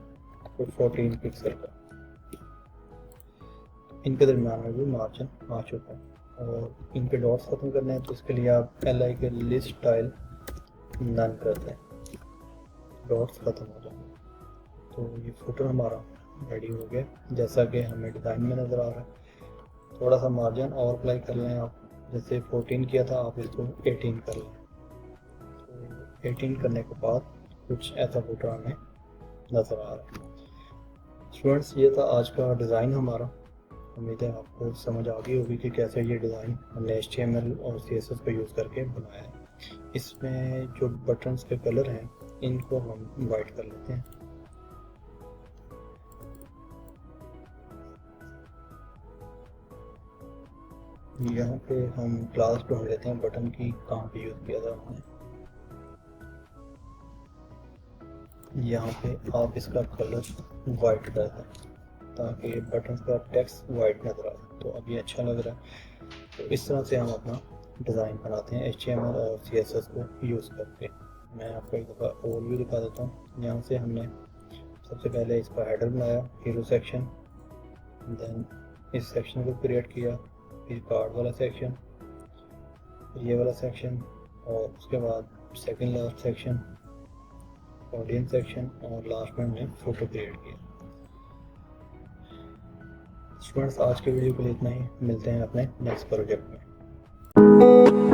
कोई 14 पिक्सल का। इनके दरमियान में भी मार्जिन आ चुका है और इनके डॉट्स ख़त्म करने हैं, तो इसके लिए आप एल आई के लिस्ट स्टाइल नन कर दें, डॉट्स ख़त्म हो जाएंगे। तो ये फुटर हमारा रेडी हो गया जैसा कि हमें डिज़ाइन में नज़र आ रहा है। थोड़ा सा मार्जिन और अप्लाई कर लें आप, जैसे 14 किया था आप इसको 18 कर लें। तो 18 करने के बाद कुछ ऐसा फुटर हमें नज़र आ रहा है। स्टूडेंट्स, ये था आज का डिज़ाइन हमारा। उम्मीद है आपको समझ आ गई होगी कि कैसे ये डिज़ाइन हमने HTML और CSS को यूज़ करके बनाया है। इसमें जो बटन्स के कलर हैं इनको हम वाइट कर लेते हैं। यहाँ पे हम क्लास ढूंढ लेते हैं बटन की कहाँ पे यूज़ किया था हमने। यहाँ पे आप इसका कलर वाइट कर दें ताकि बटन का टेक्स्ट वाइट नज़र आए। तो अब ये अच्छा लग रहा है। तो इस तरह से हम अपना डिज़ाइन बनाते हैं HTML और CSS को यूज़ करके। मैं आपको एक दफ़ा ओवरव्यू दिखा देता हूँ। यहाँ से हमने सबसे पहले इसका हेडर बनाया, हीरो सेक्शन, देन इस सेक्शन को क्रिएट किया, फिर कार्ड वाला सेक्शन, ये वाला सेक्शन, और उसके बाद second last section, audience section, और लास्ट में हमने फ़ोटो क्रिएट किया। स्टूडेंट्स, आज के वीडियो के लिए इतना ही। मिलते हैं अपने नेक्स्ट प्रोजेक्ट में।